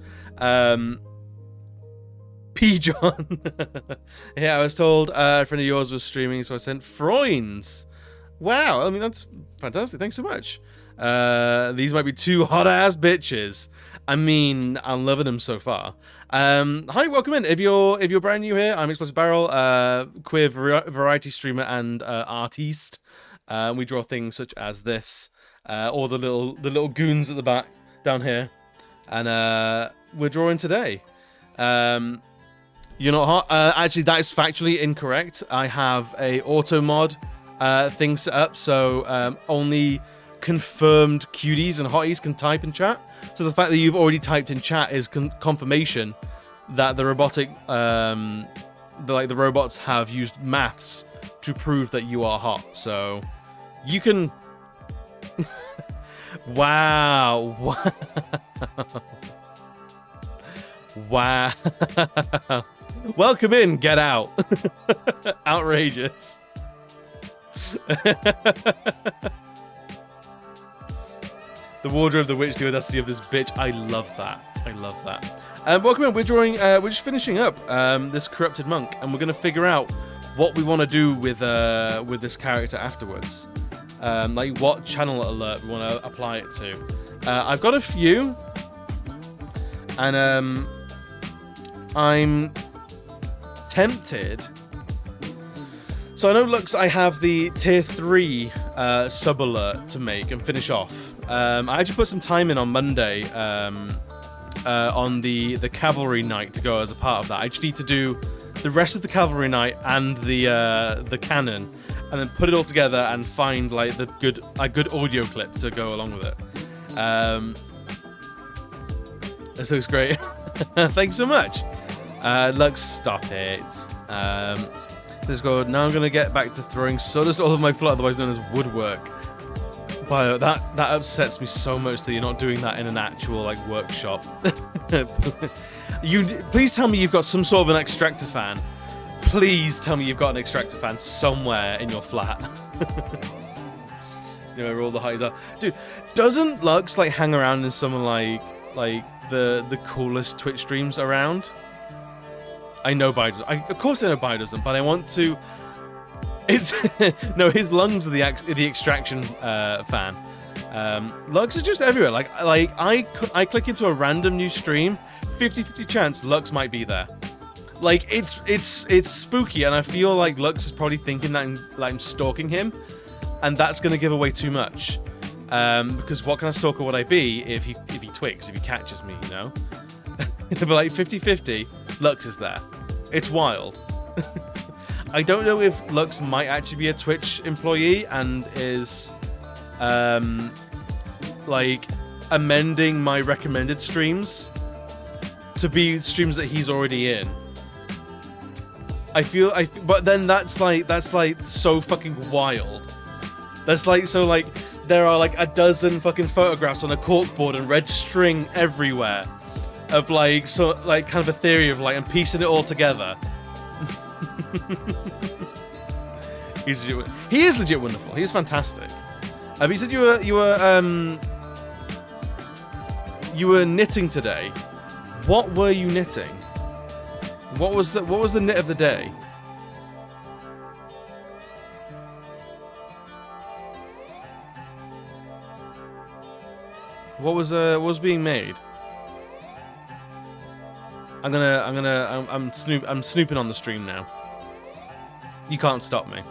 P. John. Yeah, I was told a friend of yours was streaming, so I sent Froins. Wow, I mean, that's fantastic. Thanks so much. These might be two hot-ass bitches. I mean, I'm loving them so far. Hi, welcome in. If you're brand new here, I'm Explosive Barrel, queer variety streamer and artiste. We draw things such as this, or the little goons at the back down here, and we're drawing today. You're not hot. Actually, that is factually incorrect. I have a auto mod thing set up, so only confirmed cuties and hotties can type in chat. So the fact that you've already typed in chat is confirmation that the robotic, the robots have used maths to prove that you are hot. So you can. Wow! Wow! Welcome in. Get out. Outrageous. The wardrobe of the witch, the audacity of this bitch. I love that. I love that. Welcome in. We're drawing. We're just finishing up this corrupted monk, and we're gonna figure out what we want to do with this character afterwards. Like what channel alert we want to apply it to. I've got a few, and I'm tempted. So I know, Lux, I have the tier 3 sub alert to make and finish off. I actually put some time in on Monday on the cavalry night to go as a part of that. I just need to do the rest of the cavalry night and the cannon, and then put it all together and find like a good audio clip to go along with it. This looks great. Thanks so much. Lux, stop it. Let's go. Now I'm gonna get back to throwing sawdust all of my floor, otherwise known as woodwork. Bio, that upsets me so much that you're not doing that in an actual like workshop. Please tell me you've got some sort of an extractor fan. Please tell me you've got an extractor fan somewhere in your flat. You know where all the highs are, dude. Doesn't Lux like hang around in some like the coolest Twitch streams around? I know Bio does. Of course I know Bio doesn't, but I want to. It's no, his lungs are the extraction fan. Lux is just everywhere. Like I click into a random new stream, 50-50 chance Lux might be there. Like it's spooky, and I feel like Lux is probably thinking that I'm stalking him, and that's gonna give away too much. Because what kind of stalker would I be if he twigs, if he catches me, you know? But like 50-50, Lux is there. It's wild. I don't know if Lux might actually be a Twitch employee and is like amending my recommended streams to be streams that he's already in. But then that's like so fucking wild. That's like so like there are like a dozen fucking photographs on a corkboard and red string everywhere of like so like kind of a theory of like I'm piecing it all together. He is legit wonderful. He is fantastic. But you said you were knitting today. What were you knitting? What was the knit of the day? What was being made? I'm snooping on the stream now. You can't stop me.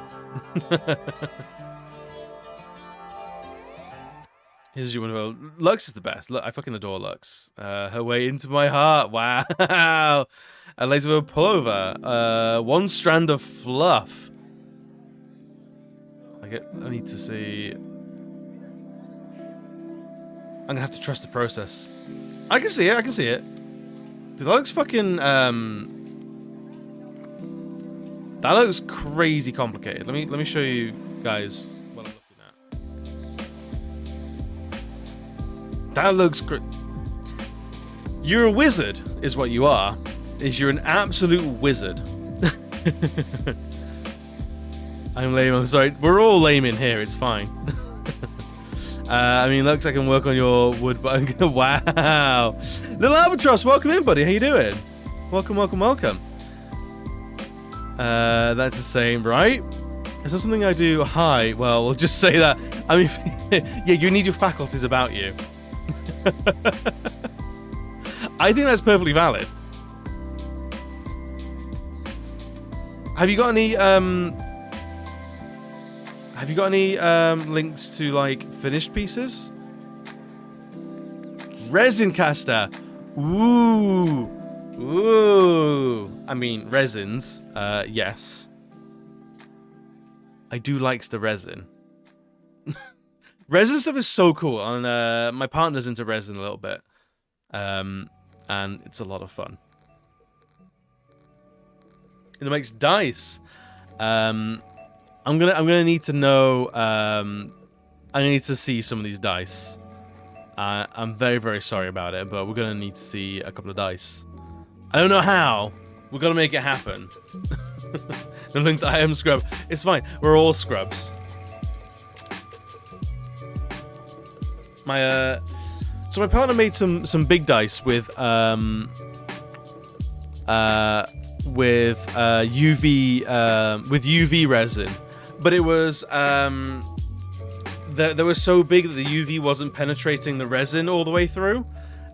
Here's your window. Lux is the best. Look, I fucking adore Lux. Her way into my heart. Wow. A laser pullover. One strand of fluff. I need to see. I'm gonna have to trust the process. I can see it. I can see it. Dude, that looks fucking. That looks crazy complicated. Let me show you guys what I'm looking at. That looks great. You're a wizard, is what you are. You're an absolute wizard. I'm lame. I'm sorry. We're all lame in here. It's fine. I mean, looks like I can work on your wood, but wow. Little Albatross, welcome in, buddy. How you doing? Welcome, welcome, welcome. That's the same, right? Is there something I do? Hi. Well, we'll just say that. I mean, yeah, you need your faculties about you. I think that's perfectly valid. Have you got any links to like finished pieces? Resin caster. Ooh. Ooh. I mean, resins. Yes. I do likes the resin. Resin stuff is so cool, and my partner's into resin a little bit. And it's a lot of fun. And it makes dice. I'm gonna need to know. I need to see some of these dice. I'm very, very sorry about it, but we're gonna need to see a couple of dice. I don't know how. We're gonna make it happen. The links. I am scrub. It's fine. We're all scrubs. My so my partner made some big dice with UV resin, but it was they were so big that the UV wasn't penetrating the resin all the way through,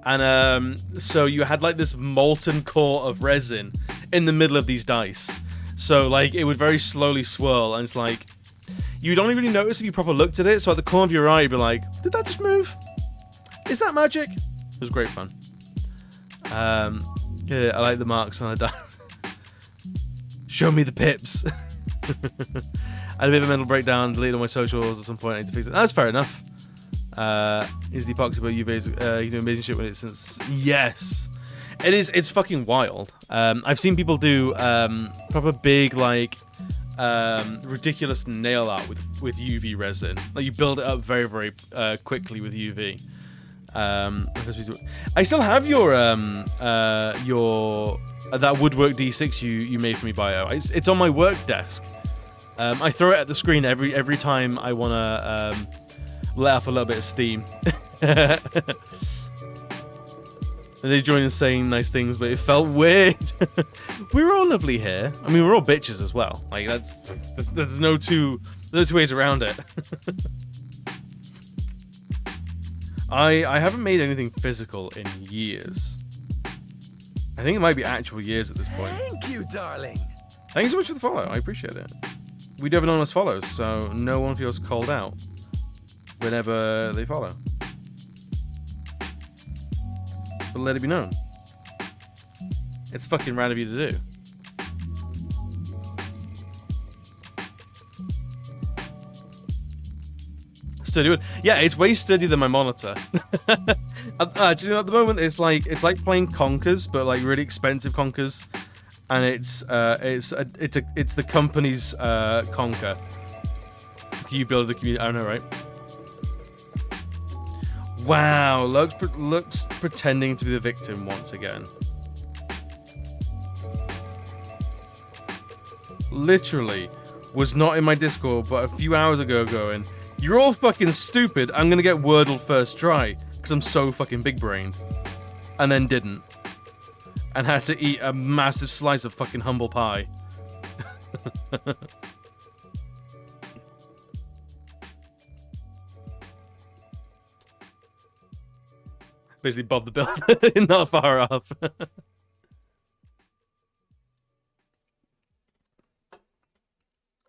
and so you had like this molten core of resin in the middle of these dice. So like it would very slowly swirl, and it's like you'd only really notice if you proper looked at it. So at the corner of your eye, you'd be like, "Did that just move? Is that magic?" It was great fun. Yeah, I like the marks on the die. Show me the pips. I had a bit of a mental breakdown, deleted all my socials at some point. I need to fix it. That's fair enough. Is the epoxy but UV's you do amazing shit with it since yes. It is. It's fucking wild. I've seen people do proper big like ridiculous nail art with UV resin. Like you build it up very, very quickly with UV. I still have your that woodwork D6 you made for me, Bio. It's on my work desk. I throw it at the screen every time I wanna let off a little bit of steam. And they joined in saying nice things, but it felt weird. We're all lovely here. I mean, we're all bitches as well. Like there's no two ways around it. I haven't made anything physical in years. I think it might be actual years at this point. Thank you, darling. Thank you so much for the follow. I appreciate it. We do have anonymous follows, so no one feels called out whenever they follow. But let it be known. It's fucking rad of you to do. Sturdy wood. Yeah, it's way sturdier than my monitor. At the moment, it's like playing Conkers, but like really expensive Conkers, and it's the company's Conker. You build a community. I don't know, right? Wow, looks pretending to be the victim once again. Literally, was not in my Discord, but a few hours ago going, "You're all fucking stupid. I'm gonna get Wordle first try because I'm so fucking big-brained," and then didn't, and had to eat a massive slice of fucking humble pie. Basically, Bob the Builder, not far off.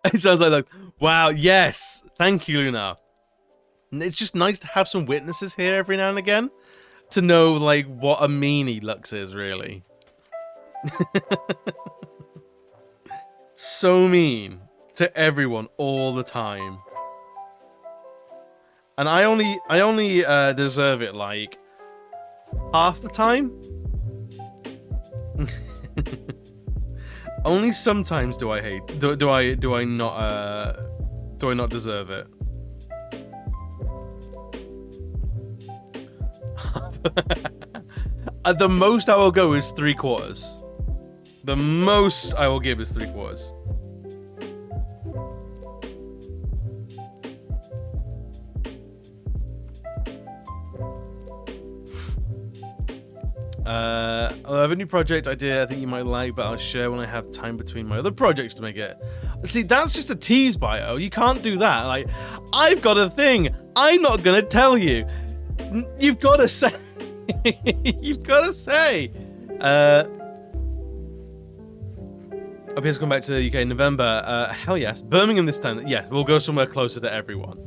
It sounds like, wow, yes, thank you, Luna. And it's just nice to have some witnesses here every now and again to know, like, what a meanie Lux is, really. So mean to everyone all the time. And I only deserve it, like, half the time. Only sometimes do I hate. Do I not deserve it? At the most I will go is 3/4. The most I will give is 3/4. I have a new project idea I think you might like, but I'll share when I have time between my other projects to make it. See, that's just a tease bio. You can't do that. Like, I've got a thing. I'm not gonna tell you. You've got to say. You've got to say. OPS come back to the UK in November. Hell yes. Birmingham this time. Yeah, we'll go somewhere closer to everyone.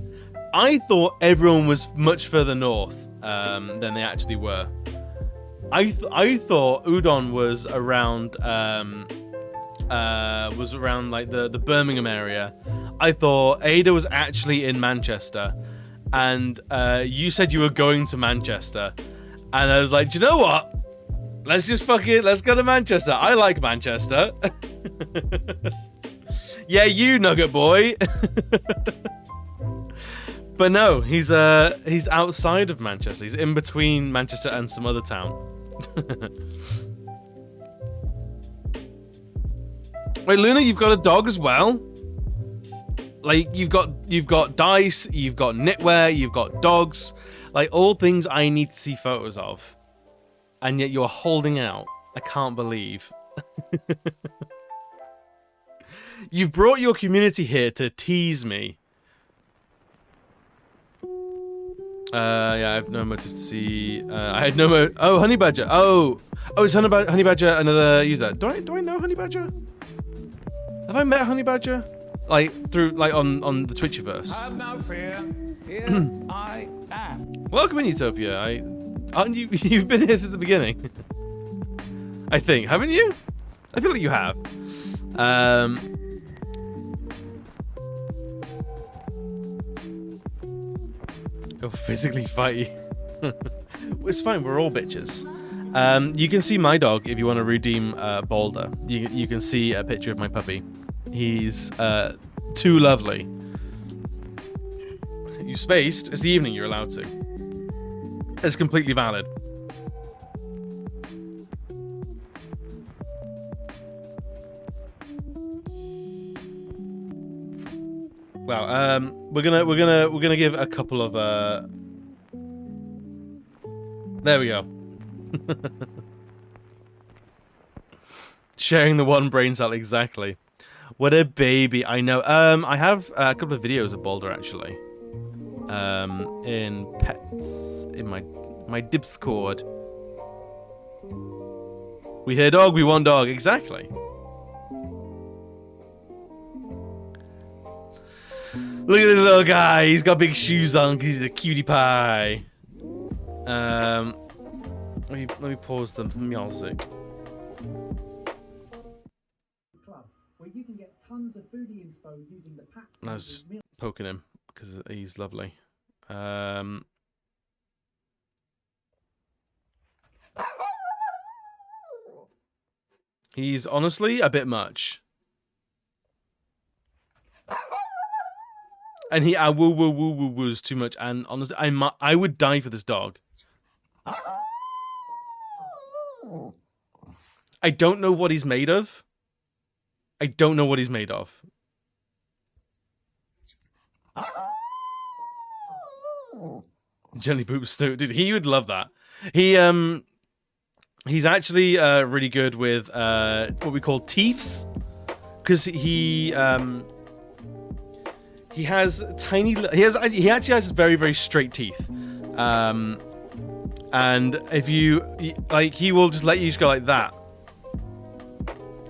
I thought everyone was much further north than they actually were. I thought Udon was around like the Birmingham area. I thought Ada was actually in Manchester, and you said you were going to Manchester, and I was like, do you know what? Let's go to Manchester. I like Manchester. Yeah, you nugget boy. But no, he's outside of Manchester. He's in between Manchester and some other town. Wait, Luna, you've got a dog as well? Like, you've got dice, you've got knitwear, you've got dogs, like all things I need to see photos of. And yet you're holding out. I can't believe. You've brought your community here to tease me. Yeah, I have no motive to see. I had no mo. Oh, Honey Badger. Oh, is Honey Badger another user? Do I know Honey Badger? Have I met Honey Badger? Like through on the Twitchiverse. Have no fear. Here I am. Welcome in Utopia. Aren't you? You've been here since the beginning. I think, haven't you? I feel like you have. He'll physically fight you. It's fine, we're all bitches. You can see my dog if you want to redeem Boulder. You can see a picture of my puppy. He's too lovely. You spaced. It's the evening, you're allowed to. It's completely valid. Wow. We're gonna give a couple of There we go. Sharing the one brain cell, exactly. What a baby. I know. I have a couple of videos of Boulder actually. In pets in my Discord. We hear dog, we want dog. Exactly. Look at this little guy. He's got big shoes on because he's a cutie pie. Let me pause the music. Where you can get tons of foodie inspo using the packs. I was just poking him because he's lovely. He's honestly a bit much. And he woo woo woo woo woos too much. And honestly, I would die for this dog. I don't know what he's made of. I don't know what he's made of. Jelly Boop Snoot, dude, he would love that. He's actually really good with what we call teeths, because he has tiny. He actually has very very straight teeth, and if you like, he will just let you just go like that.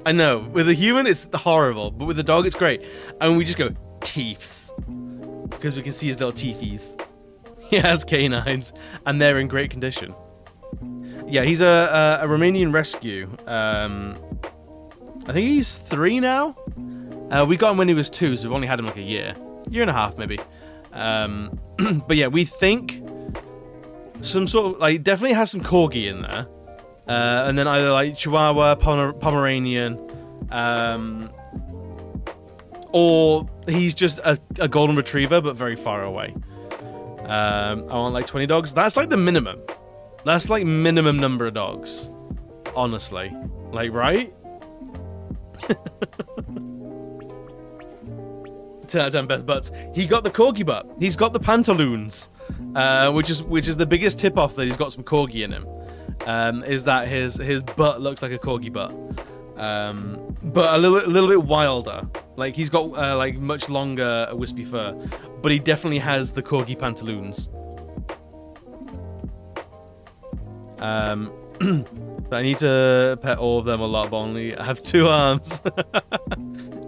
I know with a human it's horrible, but with a dog it's great, and we just go teeths because we can see his little teethies. He has canines, and they're in great condition. Yeah, he's a Romanian rescue. I think he's 3 now. We got him when he was 2, so we've only had him like a year and a half maybe. But yeah, we think some sort of like definitely has some corgi in there, and then either like Chihuahua, Pomeranian, or he's just a golden retriever but very far away. I want like 20 dogs. That's like the minimum. That's like minimum number of dogs. Honestly, like, right? 10 out of 10 best butts. He got the corgi butt. He's got the pantaloons, which is the biggest tip off that he's got some corgi in him. Is that his butt looks like a corgi butt, but a little bit wilder. Like he's got like much longer wispy fur, but he definitely has the corgi pantaloons. I need to pet all of them a lot, but only I have 2 arms.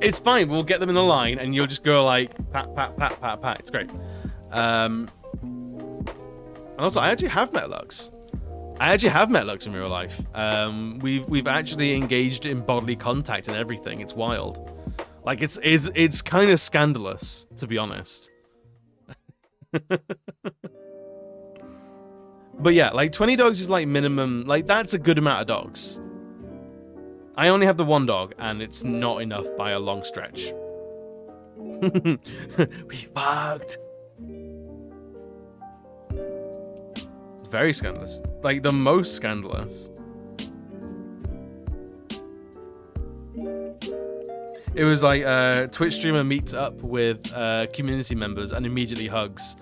It's fine. We'll get them in a line, and you'll just go like pat, pat, pat, pat, pat. It's great. And also, I actually have met Lux. In real life. We've actually engaged in bodily contact and everything. It's wild. Like it's kind of scandalous, to be honest. But yeah, like 20 dogs is like minimum. Like that's a good amount of dogs. I only have the 1 dog, and it's not enough by a long stretch. We fucked. Very scandalous. Like the most scandalous. It was like a Twitch streamer meets up with community members and immediately hugs,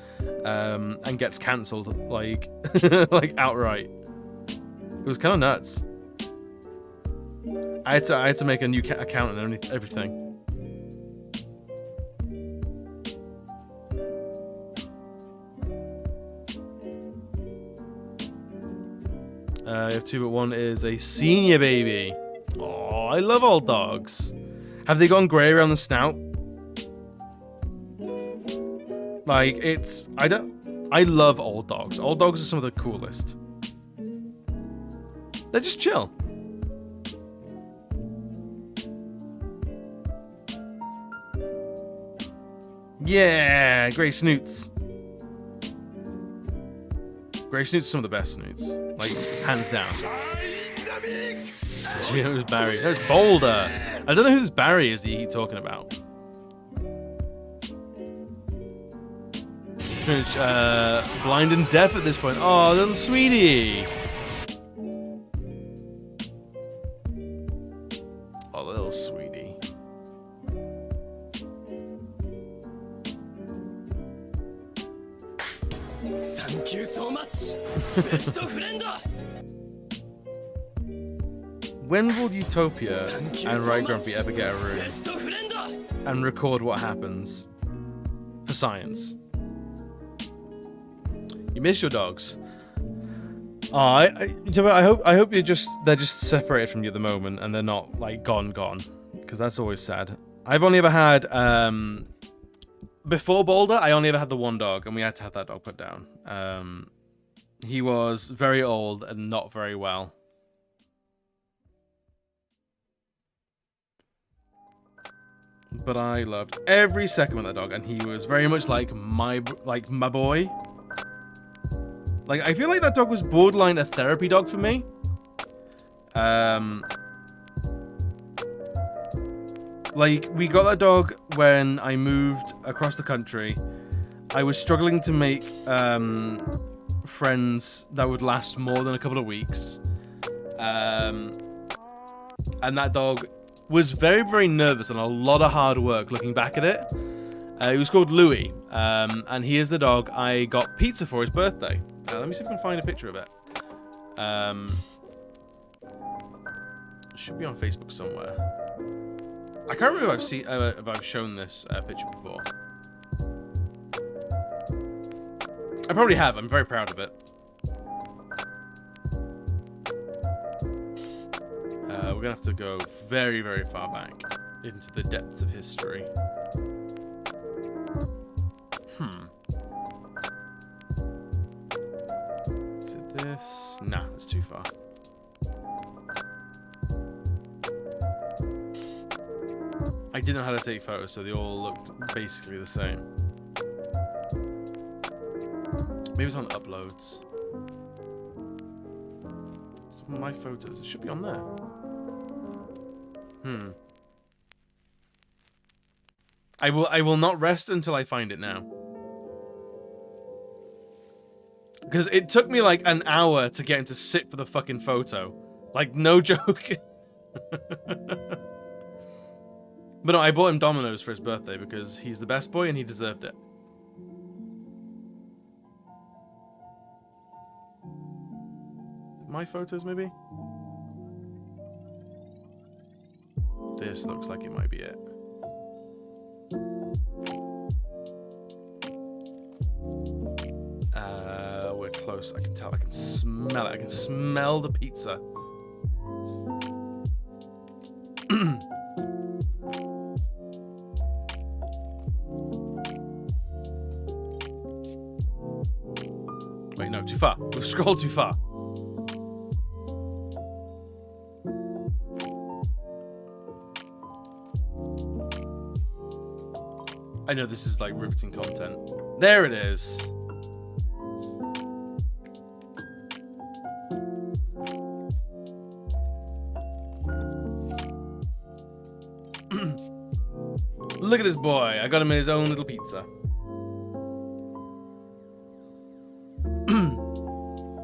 and gets cancelled like like outright. It was kind of nuts. I had to make a new account and everything. You have 2, but 1 is a senior baby. Oh, I love old dogs. Have they gone grey around the snout? Like, I love old dogs. Old dogs are some of the coolest. They're just chill. Yeah, grey snoots. Grey snoots are some of the best snoots. Like, hands down. It was Barry. That's Boulder. I don't know who this Barry is that you keep talking about. Blind and deaf at this point. Oh, little sweetie. Oh, little sweetie. Thank you so much. Best friend. When will Utopia and Right Grumpy ever get a room and record what happens for science? You miss your dogs. Oh, I hope they're just separated from you at the moment and they're not like gone, because that's always sad. I've only ever had before Boulder. I only ever had the 1 dog, and we had to have that dog put down. He was very old and not very well. But I loved every second with that dog, and he was very much like my boy. Like, I feel like that dog was borderline a therapy dog for me. Like, we got that dog when I moved across the country. I was struggling to make friends that would last more than a couple of weeks. And that dog was very, very nervous and a lot of hard work looking back at it. He was called Louis, and he is the dog I got pizza for his birthday. Let me see if I can find a picture of it. It should be on Facebook somewhere. I can't remember if I've shown this picture before. I probably have. I'm very proud of it. We're gonna have to go very, very far back into the depths of history. this. Nah, that's too far. I didn't know how to take photos, so they all looked basically the same. Maybe it's on uploads. Some of my photos. It should be on there. I will not rest until I find it now. Because it took me like an hour to get him to sit for the fucking photo. Like, no joke. But no, I bought him Domino's for his birthday because he's the best boy and he deserved it. My photos, maybe? This looks like it might be it. We're close. I can tell. I can smell it. I can smell the pizza. Wait, no, too far. We've scrolled too far. I know this is like riveting content. There it is. Look at this boy. I got him his own little pizza.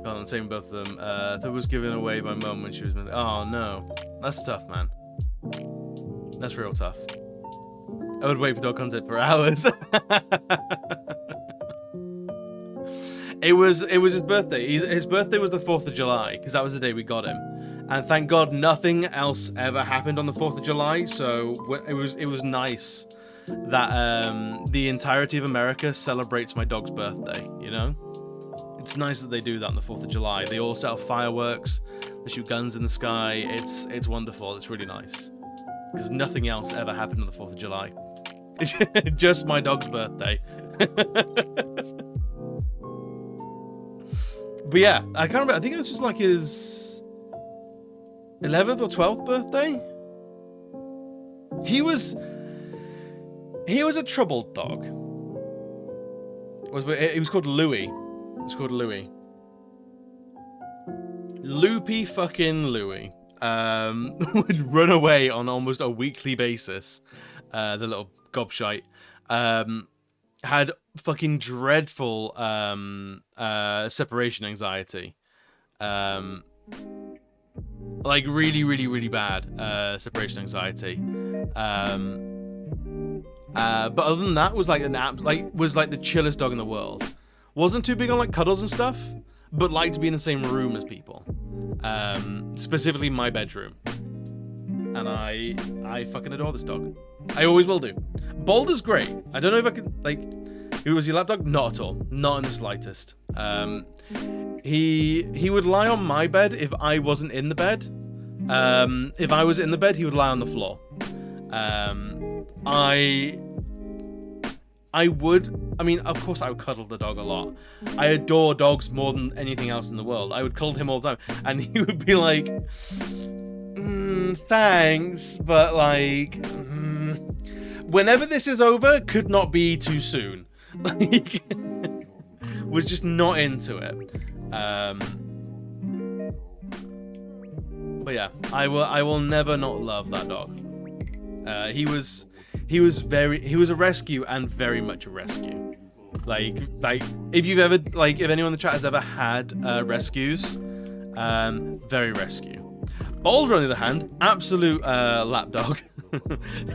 Oh, I'm saying both of them. That was given away by Mum when she was... Oh, no. That's tough, man. That's real tough. I would wait for dog content for hours. It was his birthday. His birthday was the 4th of July, because that was the day we got him. And thank God nothing else ever happened on the 4th of July, so it was nice that the entirety of America celebrates my dog's birthday, you know? It's nice that they do that on the 4th of July. They all set off fireworks, they shoot guns in the sky. It's wonderful. It's really nice. Because nothing else ever happened on the 4th of July. It's just my dog's birthday. But yeah, I can't remember. I think it was just like his 11th or 12th birthday. He was a troubled dog. He was called Louis. It was called Louis. Loopy fucking Louis. Would run away on almost a weekly basis. The little gobshite. Had fucking dreadful separation anxiety. Like really, really, really bad separation anxiety. But other than that, was like was like the chillest dog in the world. Wasn't too big on like cuddles and stuff, but liked to be in the same room as people. Specifically my bedroom. And I fucking adore this dog. I always will do. Boulder's great. I don't know if I could, like, was he a lapdog? Not at all. Not in the slightest. He would lie on my bed if I wasn't in the bed. If I was in the bed, he would lie on the floor. I mean, of course I would cuddle the dog a lot. I adore dogs more than anything else in the world. I would cuddle him all the time. And he would be like, thanks, but like, whenever this is over, could not be too soon. Like, was just not into it. But yeah, I will never not love that dog. He was a rescue and very much a rescue. Like if you've ever, like, if anyone in the chat has ever had rescues, very rescue. Boulder, on the other hand, absolute lapdog.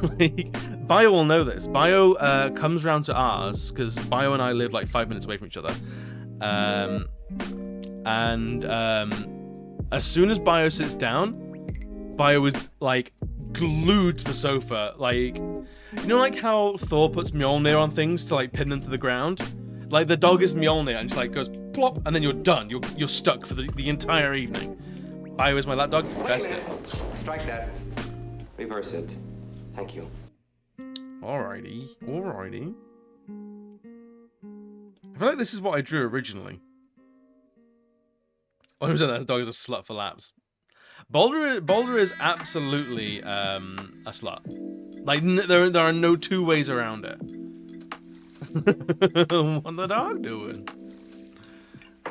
Like, Bio will know this. Bio comes round to ours because Bio and I live like 5 minutes away from each other. As soon as Bio sits down, Bio is like glued to the sofa. Like, you know, like how Thor puts Mjolnir on things to like pin them to the ground. Like, the dog is Mjolnir and just like goes plop, and then you're done. You're stuck for the entire evening. Bio is my lapdog. Best it. Strike that. Reverse it. Thank you. Alrighty. I feel like this is what I drew originally. 100% that dog is a slut for laps. Boulder is absolutely a slut. Like, there are no two ways around it. What the dog doing?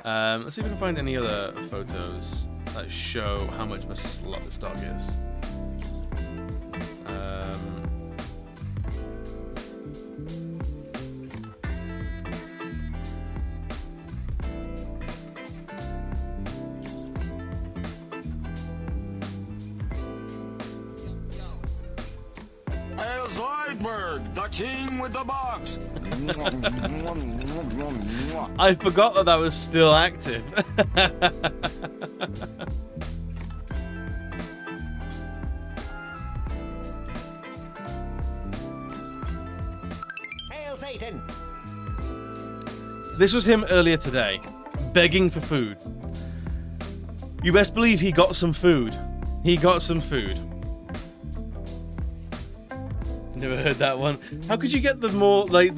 Let's see if we can find any other photos that show how much of a slut this dog is. 𝘍𝙍𝙎, the king with the box. I forgot that was still active. Hail Satan! This was him earlier today, begging for food. You best believe he got some food. He got some food. Never heard that one. How could you get the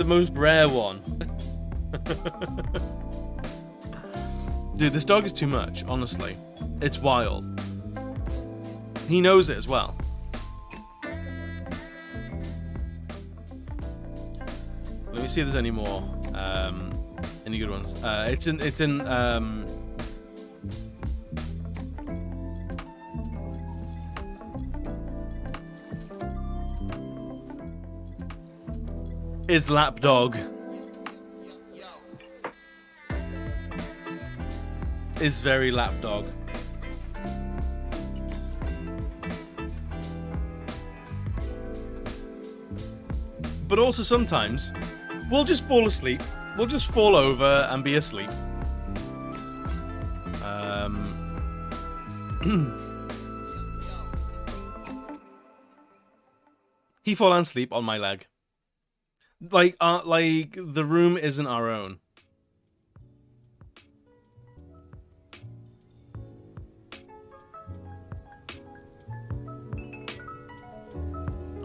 most rare one? Dude, this dog is too much, honestly. It's wild. He knows it as well. Let me see if there's any more. Any good ones? It's in is lapdog. Is very lapdog. But also sometimes we'll just fall asleep. We'll just fall over and be asleep. He fall and sleep on my leg. Like the room isn't our own.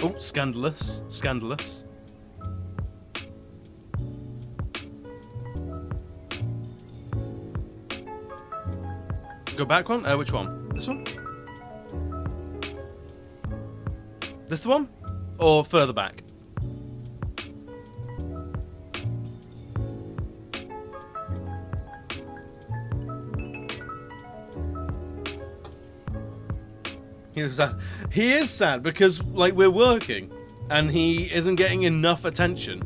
Oh, scandalous. Scandalous. Go back one? Which one? This one? This the one? Or further back? He is sad. He is sad because, like, we're working and he isn't getting enough attention.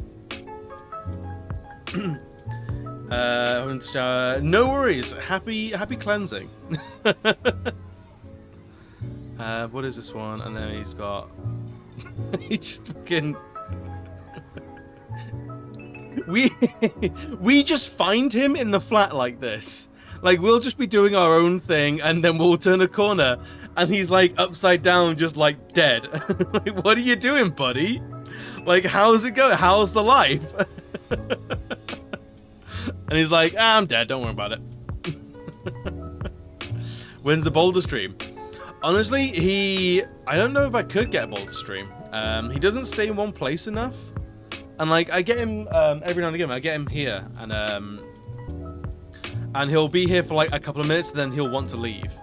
No worries. Happy cleansing. What is this one? And then he's got. He just fucking. We just find him in the flat like this. Like, we'll just be doing our own thing, and then we'll turn a corner, and he's, like, upside down, just, like, dead. Like, what are you doing, buddy? Like, how's it going? How's the life? And he's like, I'm dead, don't worry about it. When's the Boulder stream? Honestly, I don't know if I could get a Boulder stream. He doesn't stay in one place enough. And, like, I get him, every now and again, I get him here, and he'll be here for like a couple of minutes, and then he'll want to leave.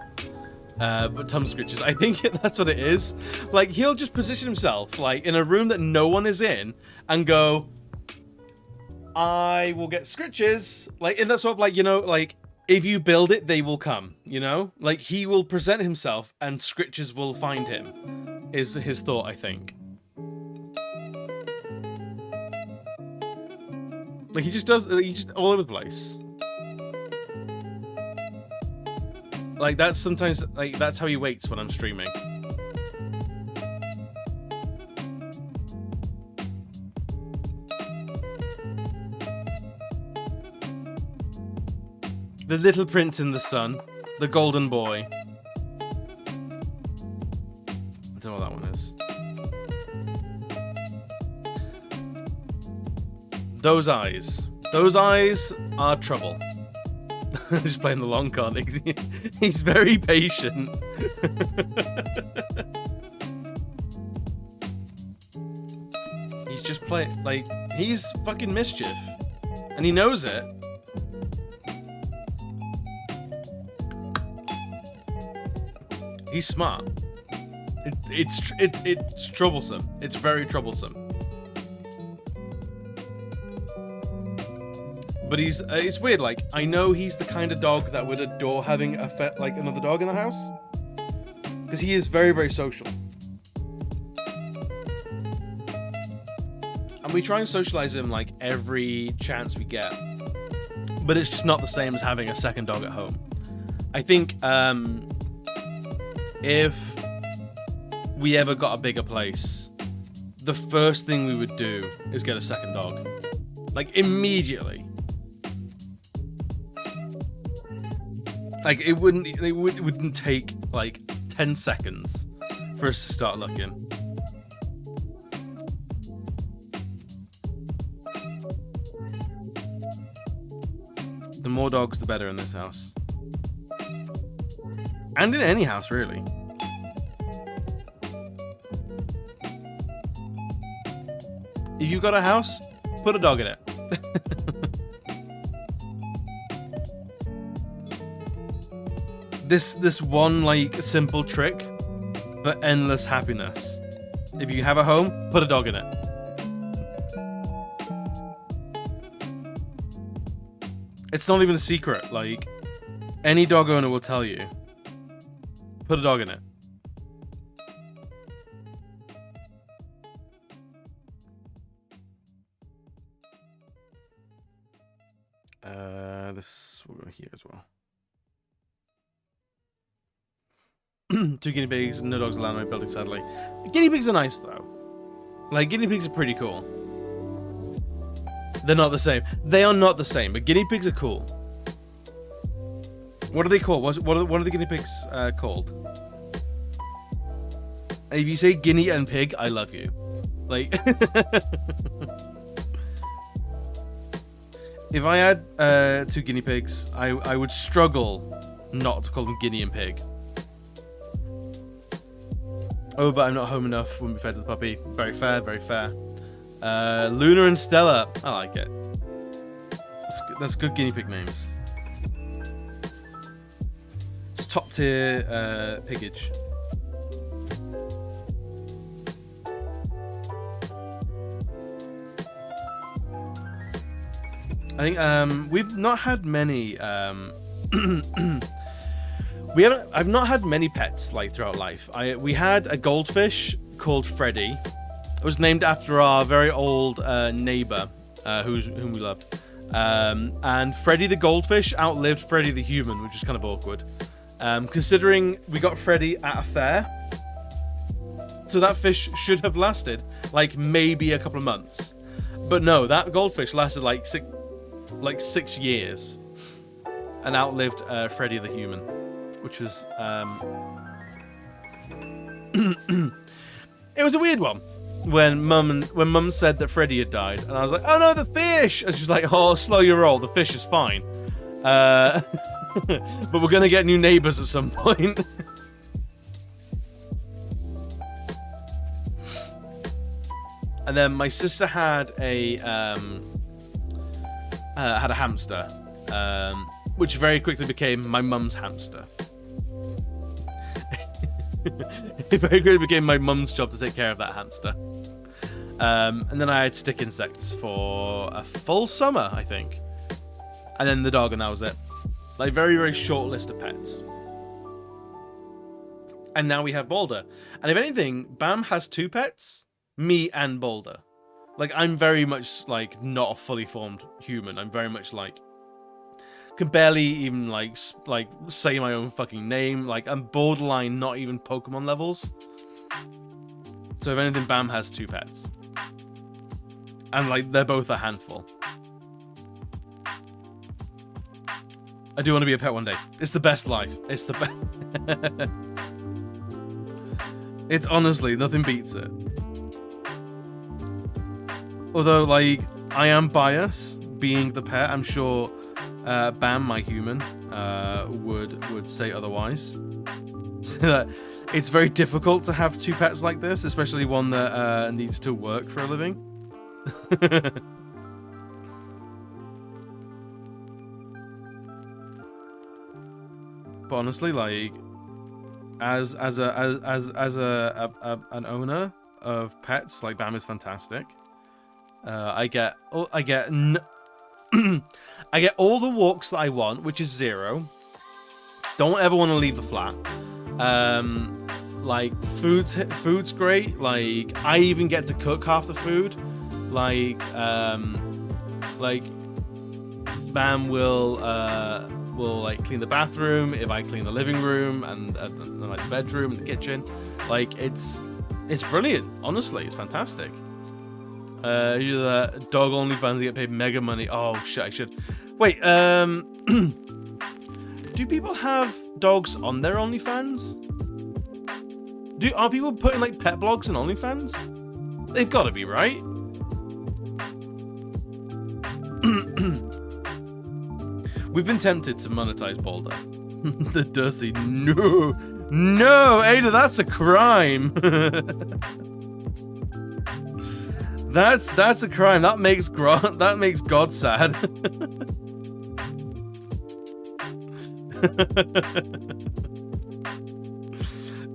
But tum scritches, I think that's what it is. Like, he'll just position himself like in a room that no one is in, and go, I will get scritches. Like, in that sort of, like, you know, like, if you build it, they will come, you know? Like, he will present himself, and scritches will find him, is his thought, I think. Like, he just all over the place. Like, that's sometimes, like, that's how he waits when I'm streaming. The little prince in the sun. The golden boy. I don't know what that one is. Those eyes. Those eyes are trouble. Just playing the long card. He's very patient. He's just playing, like, he's fucking mischief. And he knows it. He's smart. It's troublesome. It's very troublesome. But it's weird. Like, I know he's the kind of dog that would adore having like another dog in the house, because he is very, very social. And we try and socialize him like every chance we get, but it's just not the same as having a second dog at home. I think if we ever got a bigger place, the first thing we would do is get a second dog, like immediately. Like it wouldn't take like 10 seconds for us to start looking. The more dogs, the better in this house. And in any house, really. If you've got a house, put a dog in it. This one, like, simple trick for endless happiness. If you have a home, put a dog in it. It's not even a secret. Like, any dog owner will tell you. Put a dog in it. This will go here as well. 2 guinea pigs, no dogs allowed in my building, sadly. Guinea pigs are nice, though. Like, guinea pigs are pretty cool. They're not the same. They are not the same, but guinea pigs are cool. What are they called? What are the guinea pigs called? If you say guinea and pig, I love you. Like, if I had 2 guinea pigs, I would struggle not to call them guinea and pig. Oh, but I'm not home enough. Wouldn't be fair to the puppy. Very fair, very fair. Luna and Stella. I like it. That's good guinea pig names. It's top tier piggage. I think we've not had many I've not had many pets like throughout life. We had a goldfish called Freddy. It was named after our very old neighbor whom we loved. And Freddy the goldfish outlived Freddy the human, which is kind of awkward. Considering we got Freddy at a fair. So that fish should have lasted like maybe a couple of months. But no, that goldfish lasted like 6 years and outlived Freddy the human, which was it was a weird one when mum said that Freddy had died, and I was like, oh no, the fish, and she's like, oh, slow your roll, the fish is fine, but we're gonna get new neighbors at some point. And then my sister had a hamster, which very quickly became my mum's hamster. It very quickly became my mum's job to take care of that hamster. And then I had stick insects for a full summer, I think. And then the dog, and that was it. Like, very, very short list of pets. And now we have Boulder. And if anything, Bam has 2 pets. Me and Boulder. Like, I'm very much, like, not a fully formed human. I'm very much, like, can barely even, like say my own fucking name. Like, I'm borderline not even Pokemon levels. So if anything, Bam has 2 pets. And, like, they're both a handful. I do want to be a pet one day. It's the best life. It's the best. It's honestly, nothing beats it. Although, like, I am biased being the pet. I'm sure Bam, my human, would say otherwise. So that it's very difficult to have 2 pets like this, especially one that needs to work for a living. But honestly, like, as an owner of pets, like Bam is fantastic. I get I get all the walks that I want, which is 0. Don't ever want to leave the flat. Like food's great. Like I even get to cook half the food. Like Bam will like clean the bathroom if I clean the living room and like the bedroom and the kitchen. Like it's brilliant. Honestly, it's fantastic. You're the dog OnlyFans get paid mega money. Oh shit, I should wait. Do people have dogs on their OnlyFans? Are people putting like pet blogs on OnlyFans? They've got to be, right? We've been tempted to monetize Boulder. The Dussy. No, Ada, that's a crime. That's a crime. That makes God sad.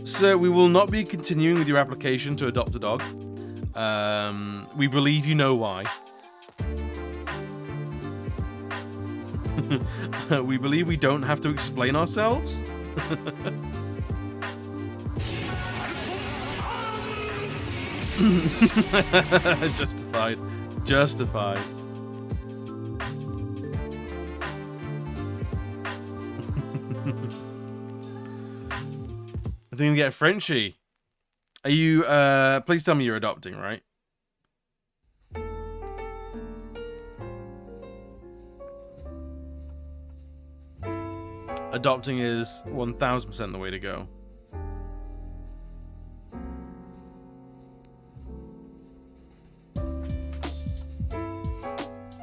So we will not be continuing with your application to adopt a dog. We believe you know why. We believe we don't have to explain ourselves. Justified. Justified. I think we get Frenchie. Are you please tell me you're adopting, right? Adopting is 1000% the way to go.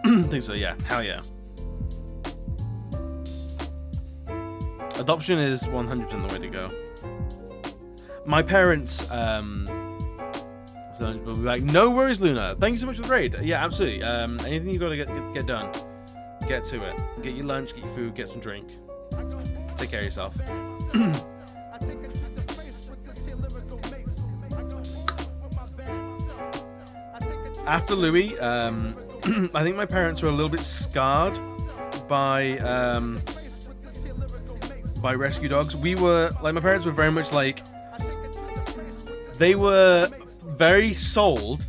I think so, yeah. Hell yeah. Adoption is 100% the way to go. My parents, so will be like, no worries, Luna. Thank you so much for the raid. Yeah, absolutely. Anything you got to get done, get to it. Get your lunch, get your food, get some drink. Take care of yourself. After Louis, I think my parents were a little bit scarred by rescue dogs. We were like, my parents were very much like, they were very sold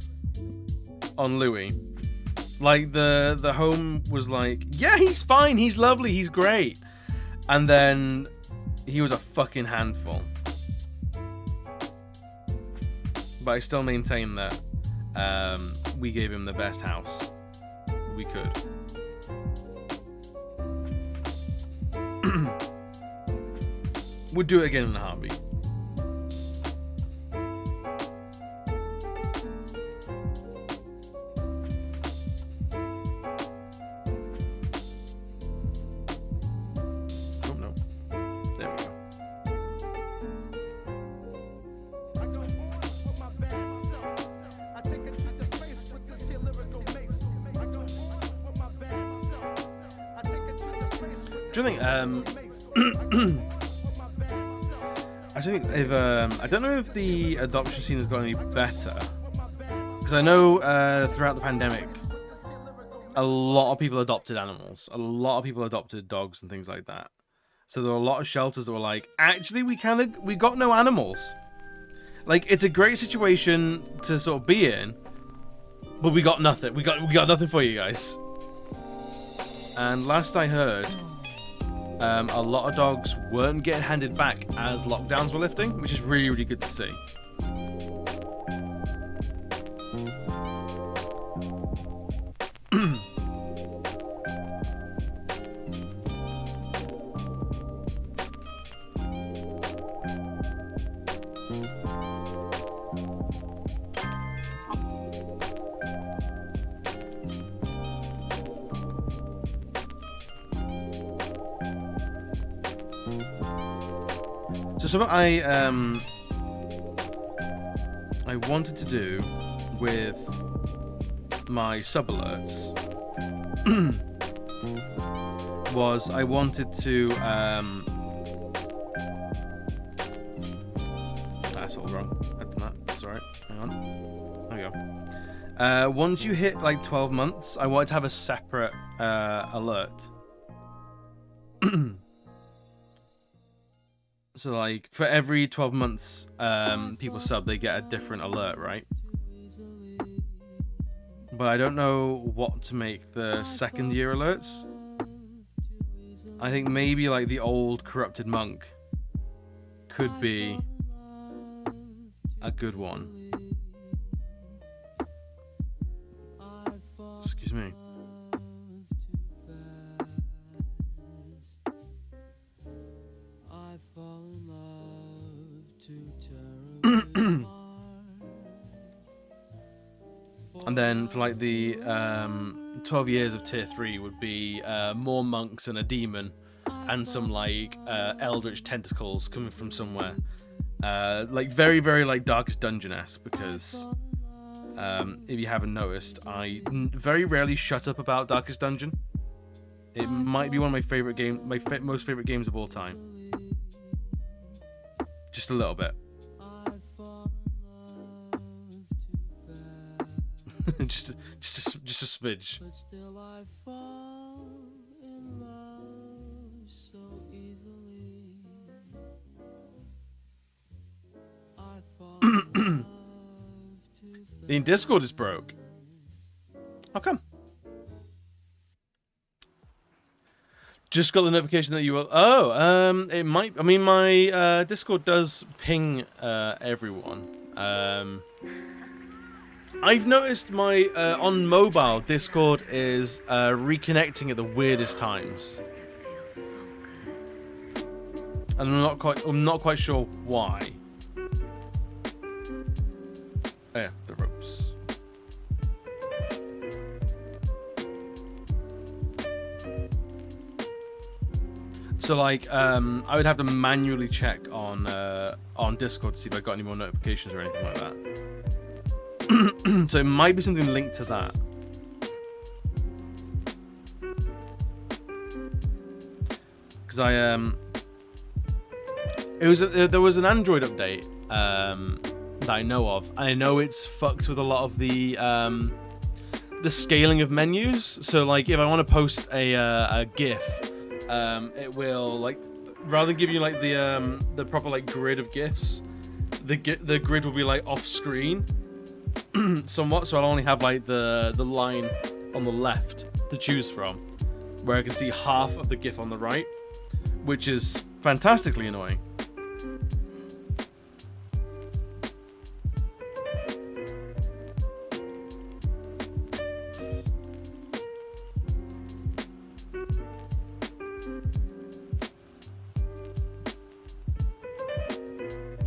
on Louis. Like the home was like, yeah, he's fine, he's lovely, he's great. And then he was a fucking handful. But I still maintain that we gave him the best house we could. Would do it again in a heartbeat. I don't know if the adoption scene has got any better, because I know throughout the pandemic, a lot of people adopted animals. A lot of people adopted dogs and things like that. So there were a lot of shelters that were like, actually, we got no animals. Like, it's a great situation to sort of be in, but we got nothing. We got nothing for you guys. And last I heard, a lot of dogs weren't getting handed back as lockdowns were lifting, which is really, really good to see. So something I wanted to do with my sub alerts was I wanted to That's alright. Hang on. There we go. Once you hit like 12 months, I wanted to have a separate alert. So like for every 12 months people sub, they get a different alert, right? But I don't know what to make the second year alerts. I think maybe like the old corrupted monk could be a good one. Excuse me. And then for like the 12 years of tier 3 would be more monks and a demon and some like eldritch tentacles coming from somewhere. Like very, very like Darkest Dungeon-esque, because if you haven't noticed, I very rarely shut up about Darkest Dungeon. It might be one of my favorite games, most favorite games of all time. Just a little bit. just a smidge. But still I fall in love so easily. I fall in love the Discord is broke. How come? Just got the notification that you will. Oh, it might. I mean, my Discord does ping everyone. I've noticed my on mobile Discord is reconnecting at the weirdest times, and I'm not quite sure why. Oh, yeah, the ropes. So like, I would have to manually check on Discord to see if I got any more notifications or anything like that. So it might be something linked to that. Because there was an Android update that I know of. I know it's fucked with a lot of the scaling of menus. So like, if I want to post a GIF, it will like, rather than give you like the proper like grid of GIFs, the grid will be like off screen. Somewhat, so I'll only have like the line on the left to choose from, where I can see half of the GIF on the right, which is fantastically annoying.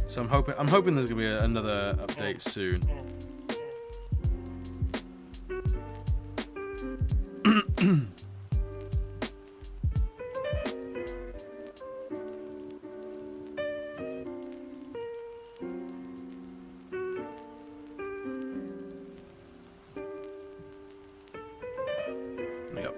So I'm hoping there's gonna be another update soon. Yep.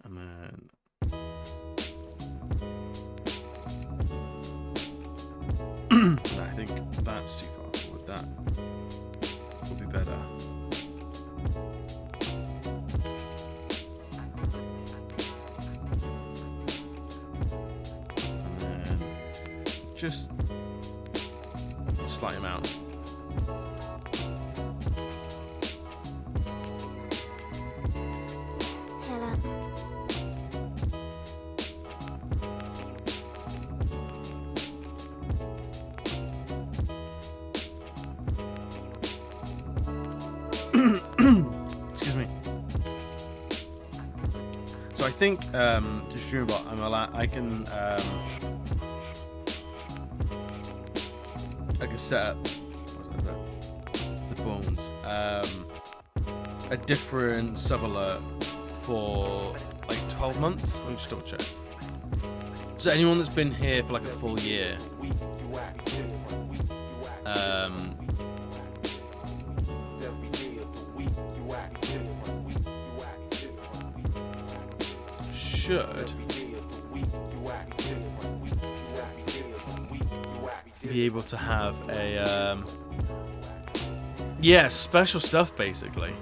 And then I think that's too far forward. That would be better. And then just slight amount. Excuse me. So I think to stream about I can set up the bones a different sub alert for like 12 months. Let me just double check. So anyone that's been here for like a full year should be able to have a yeah, special stuff basically.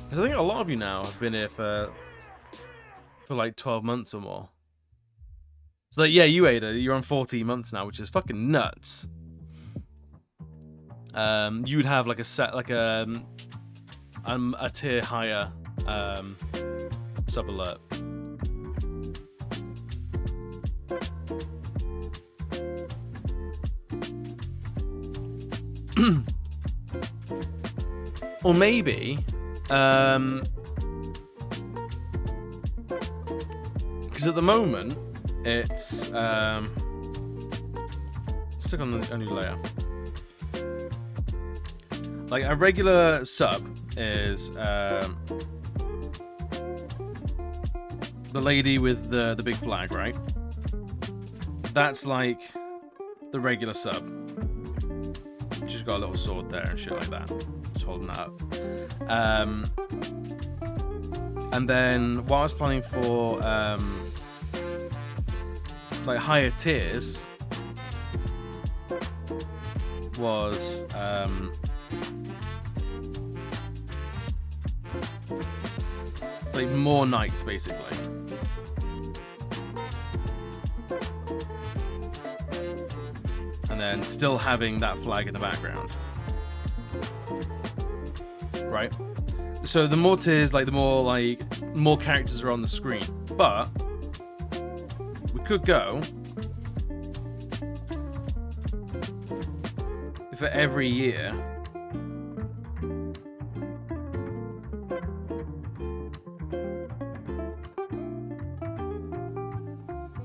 Because I think a lot of you now have been here for like 12 months or more. So like, yeah, you Ada, you're on 14 months now, which is fucking nuts. You would have like a set, like a tier higher sub alert. Or maybe, because at the moment it's stick on a new layer. Like a regular sub is the lady with the big flag, right? That's like the regular sub. She's got a little sword there and shit like that. Just holding that up. And then what I was planning for like higher tiers was like more knights basically. And then still having that flag in the background. Right? So the more tiers, like the more characters are on the screen. But we could go for every year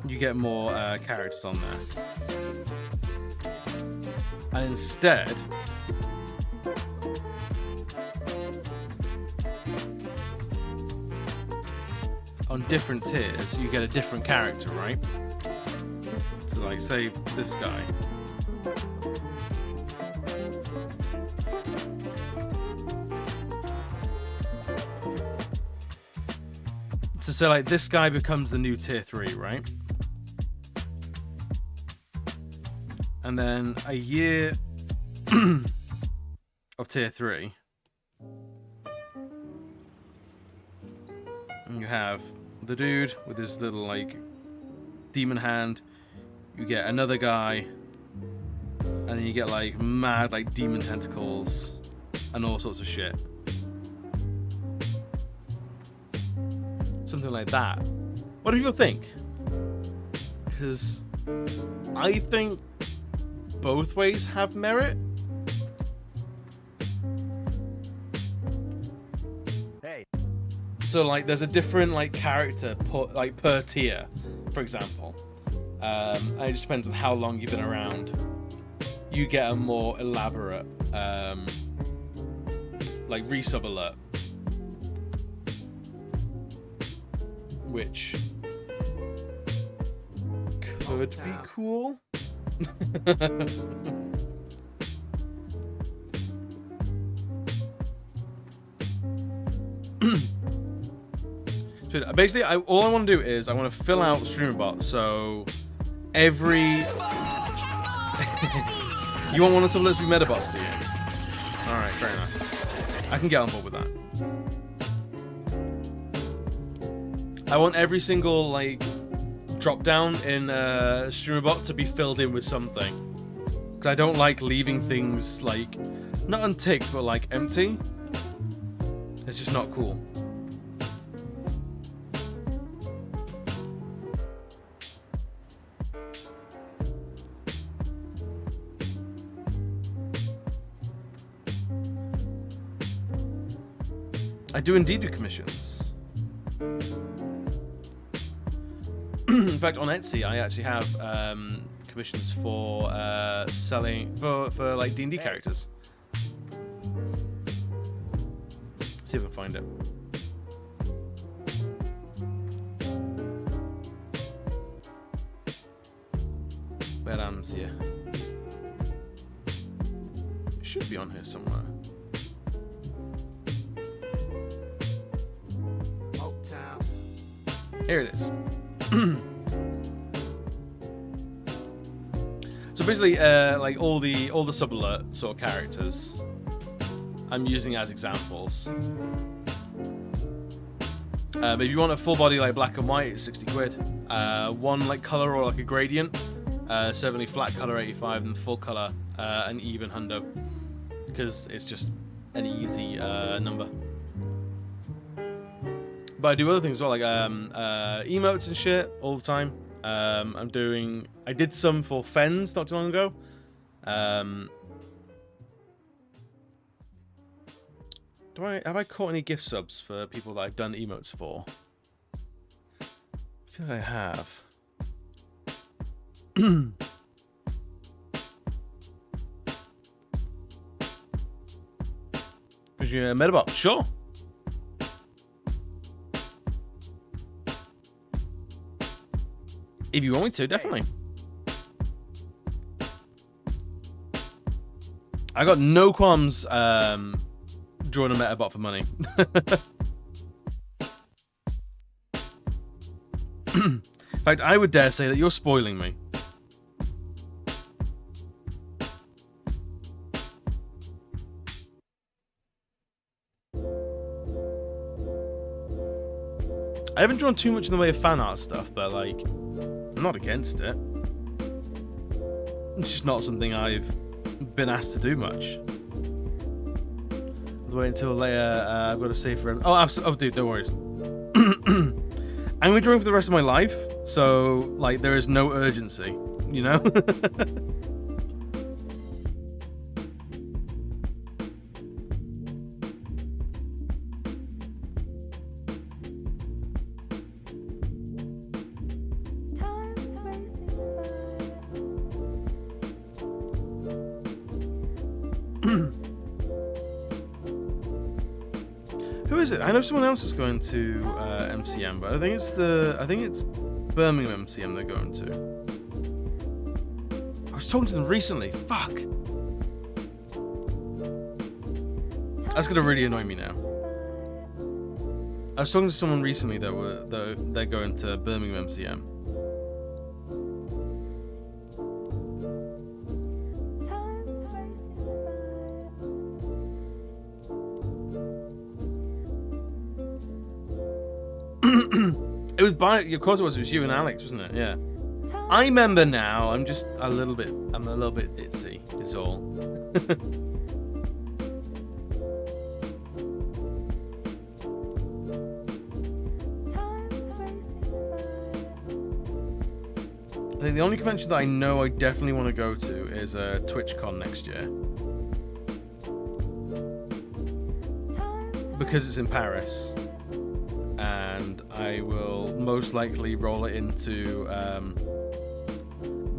you get more characters on there. And instead on different tiers you get a different character, right? So like say this guy. So like this guy becomes the new tier 3, right? And then a year of tier 3, and you have the dude with his little like demon hand. You get another guy, and then you get like mad like demon tentacles and all sorts of shit. Something like that. What do you think? Because I think both ways have merit. Hey. So like there's a different like character per tier, for example. And it just depends on how long you've been around. You get a more elaborate like resub alert, which could be cool. Basically, all I want to do is I want to fill out StreamerBot, so every you want one of the list to be metabots, do you? All right, fair enough. I can get on board with that. I want every single like drop down in StreamerBot to be filled in with something, because I don't like leaving things like not unticked but like empty. It's just not cool. I do indeed do commissions. In fact, on Etsy, I actually have commissions for selling for like D&D characters. See if I can find it. Where am's here? It should be on here somewhere. Here it is. So basically, like all the sub-alert sort of characters, I'm using as examples. If you want a full body like black and white, it's 60 quid. One like color or like a gradient, certainly flat color 85, and full color an even hundo, because it's just an easy number. But I do other things as well, like emotes and shit all the time. I did some for Fens not too long ago. Have I caught any gift subs for people that I've done emotes for? I feel like I have. Metabot, sure. If you want me to, definitely. I got no qualms drawing a Metabot for money. In fact, I would dare say that you're spoiling me. I haven't drawn too much in the way of fan art stuff, but like, I'm not against it. It's just not something I've been asked to do much. I'll wait until later. I've got to save for him. Oh, dude, no worries. I'm gonna be drawing for the rest of my life, so like, there is no urgency, you know. Who is it? I know someone else is going to MCM, but I think it's Birmingham MCM they're going to. I was talking to them recently. Fuck. That's gonna really annoy me now. I was talking to someone recently that they're going to Birmingham MCM. It was of course it was you and Alex, wasn't it? Yeah. I remember now. I'm a little bit ditzy, is all. I think the only convention that I know I definitely want to go to is TwitchCon next year. Because it's in Paris. And I will most likely roll it into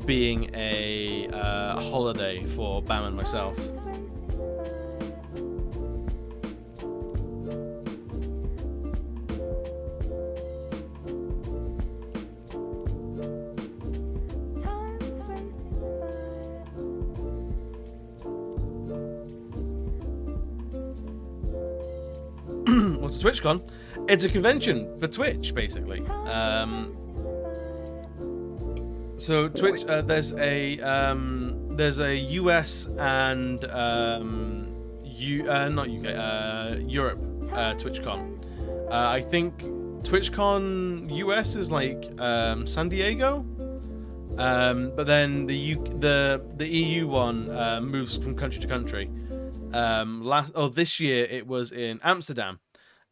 being a holiday for Bam and myself. What's a TwitchCon? It's a convention for Twitch, basically. So Twitch, there's a US and not UK, Europe TwitchCon. I think TwitchCon US is like San Diego, but then the EU one moves from country to country. This year it was in Amsterdam.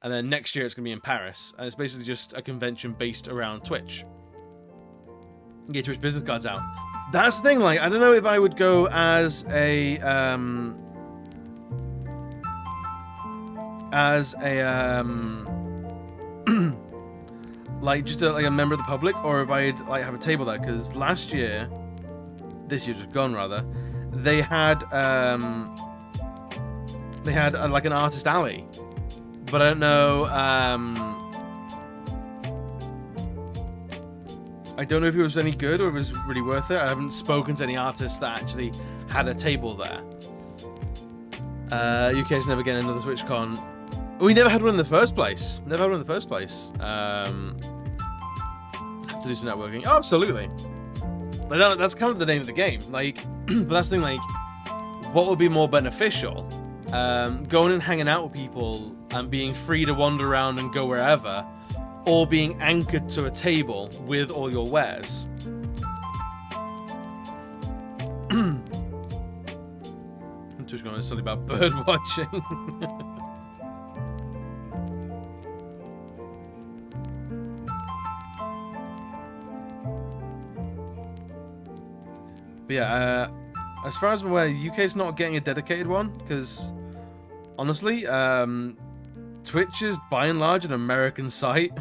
And then next year it's going to be in Paris. And it's basically just a convention based around Twitch. Get Twitch business cards out. That's the thing, like, I don't know if I would go as a like just like a member of the public, or if I'd like have a table there, because this year just gone rather, they had like an artist alley. But I don't know. I don't know if it was any good or if it was really worth it. I haven't spoken to any artists that actually had a table there. UK's never getting another TwitchCon. We never had one in the first place. to do some networking. Oh, absolutely. Like that's kind of the name of the game. Like, but that's the thing. Like, what would be more beneficial? Going and hanging out with people and being free to wander around and go wherever, or being anchored to a table with all your wares. I'm just going to say about bird watching. But yeah, as far as I'm aware, the UK's not getting a dedicated one because, honestly, Twitch is by and large an American site.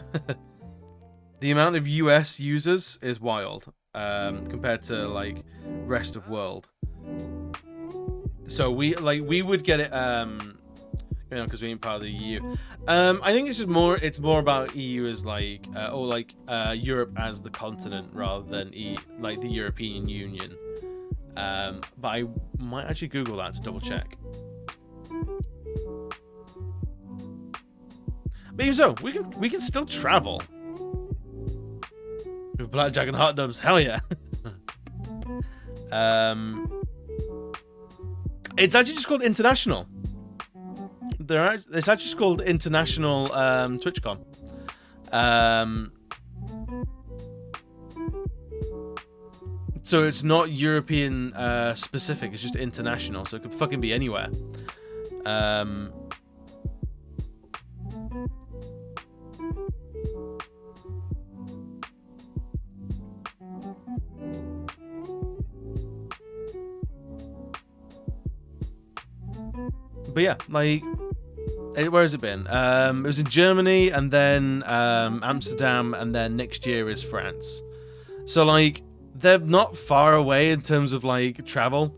The amount of US users is wild compared to like rest of world. So we would get it, you know, because we ain't part of the EU. I think it's just more. It's more about EU as like, or like Europe as the continent rather than like the European Union. But I might actually Google that to double check. But even so, we can still travel with blackjack and hot dogs. Hell yeah! It's actually just called International. It's actually just called International TwitchCon. So it's not European specific. It's just international. So it could fucking be anywhere. But yeah, like, where has it been? It was in Germany, and then Amsterdam, and then next year is France. So like, they're not far away in terms of like travel.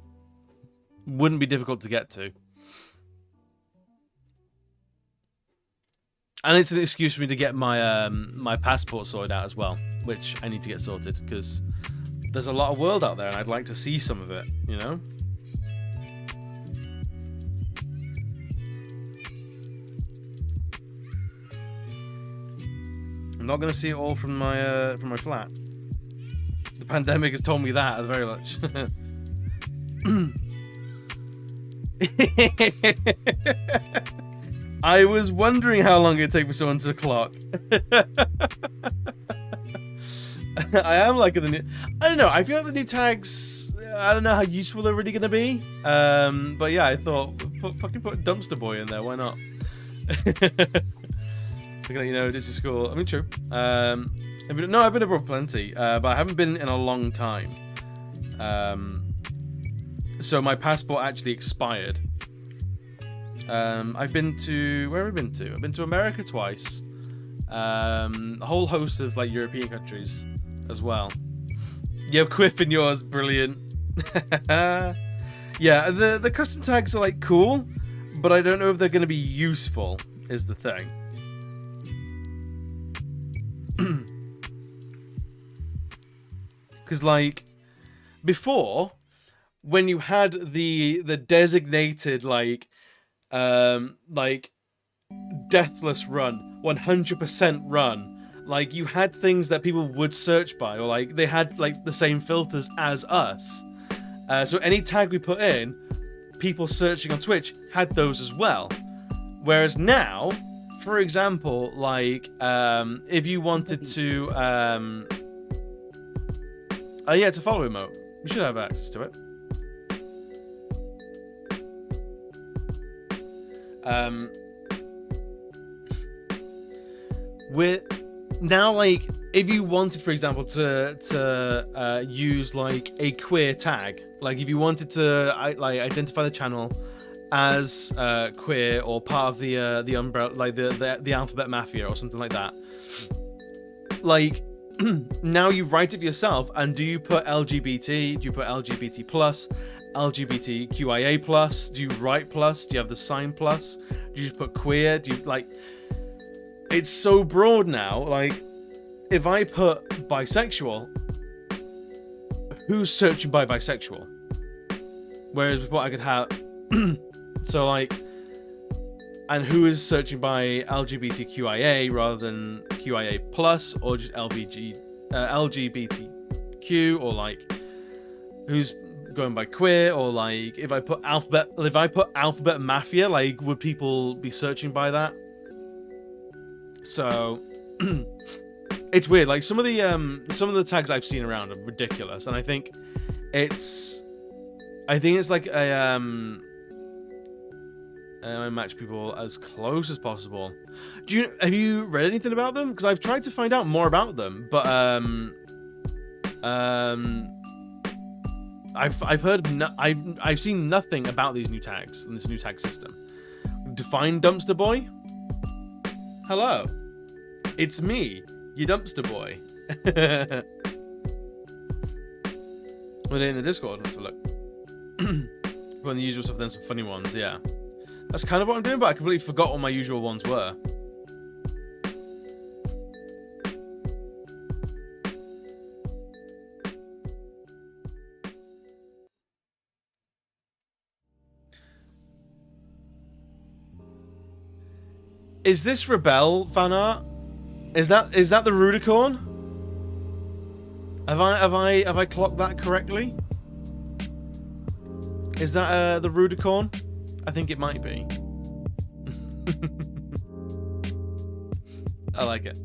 Wouldn't be difficult to get to. And it's an excuse for me to get my my passport sorted out as well, which I need to get sorted because there's a lot of world out there, and I'd like to see some of it. You know. I'm not going to see it all from my flat. The pandemic has told me that very much. I was wondering how long it'd take for someone to clock. I am liking the new... I don't know, I feel like the new tags... I don't know how useful they're really going to be. But yeah, I thought, fucking put Dumpster Boy in there, why not? You know, this is cool. I mean, true. No, I've been abroad plenty, but I haven't been in a long time. So my passport actually expired. I've been to... Where have I been to? I've been to America twice. A whole host of, like, European countries as well. You have Quiff in yours. Brilliant. Yeah, the custom tags are, like, cool, but I don't know if they're going to be useful, is the thing. Because, like, before, when you had the designated, like deathless run, 100% run, like, you had things that people would search by, or, like, they had, like, the same filters as us. So any tag we put in, people searching on Twitch had those as well. Whereas now, for example, like, if you wanted to... yeah, it's a follow emote. We should have access to it. With now, like, if you wanted, for example, to use like a queer tag, like if you wanted to like identify the channel as queer or part of the umbrella, like the alphabet mafia or something like that, like. Now you write it for yourself, and do you put LGBT? Do you put LGBT plus, LGBTQIA plus? Do you write plus? Do you have the sign plus? Do you just put queer? Do you, like? It's so broad now. Like, if I put bisexual, who's searching by bisexual? Whereas before I could have, so like, and who is searching by LGBTQIA rather than QIA plus, or just LGBTQ, or like who's going by queer, or like if I put alphabet mafia, like would people be searching by that? So it's weird. Like some of the tags I've seen around are ridiculous, and I think it's like a I match people as close as possible. Have you read anything about them? Because I've tried to find out more about them, but I've seen nothing about these new tags and this new tag system. Define dumpster boy. Hello, it's me, you dumpster boy. Put it in the Discord. Let's have a look. Put in the usual stuff, then some funny ones. Yeah. That's kind of what I'm doing, but I completely forgot what my usual ones were. Is this Rebel fan art? Is that the Rudicorn? Have I clocked that correctly? Is that the Rudicorn? I think it might be. I like it.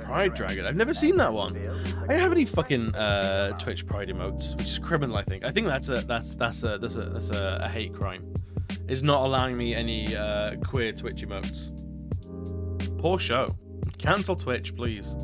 Pride Dragon. I've never seen that one. I don't have any fucking Twitch Pride emotes, which is criminal. I think that's a hate crime. It's not allowing me any queer Twitch emotes. Poor show. Cancel Twitch, please.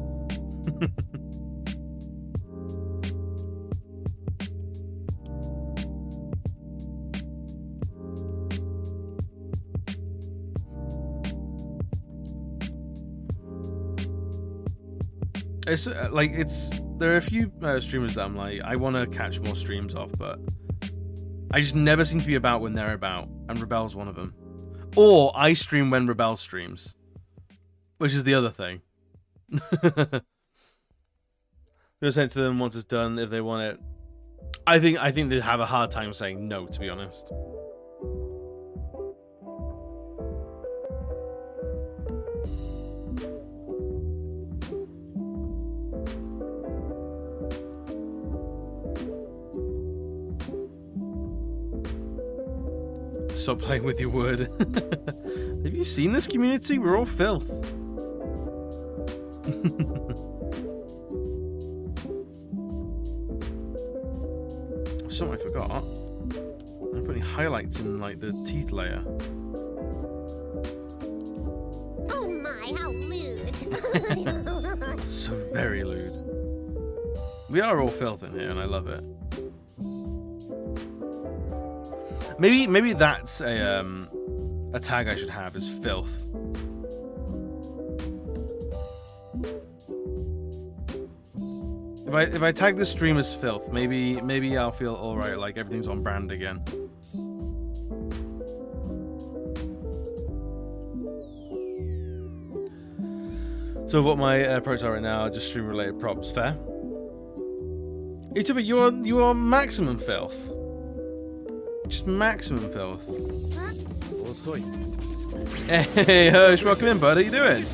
It's like there are a few streamers that I'm like, I want to catch more streams off, but I just never seem to be about when they're about, and Rebel's one of them. Or I stream when Rebel streams, which is the other thing. Just send it to them once it's done if they want it. I think they'd have a hard time saying no, to be honest. Stop playing with your word. Have you seen this community? We're all filth. Something I forgot. I'm putting highlights in like the teeth layer. Oh my, how lewd. So very lewd. We are all filth in here and I love it. Maybe that's a tag I should have, is filth. If I tag the stream as filth, maybe I'll feel alright, like everything's on brand again. So what my approach are right now are just stream related props. Fair. YouTuber, you are maximum filth. Just maximum filth. Oh, sweet. Hey, Hirsch, welcome in, bud. How you doing?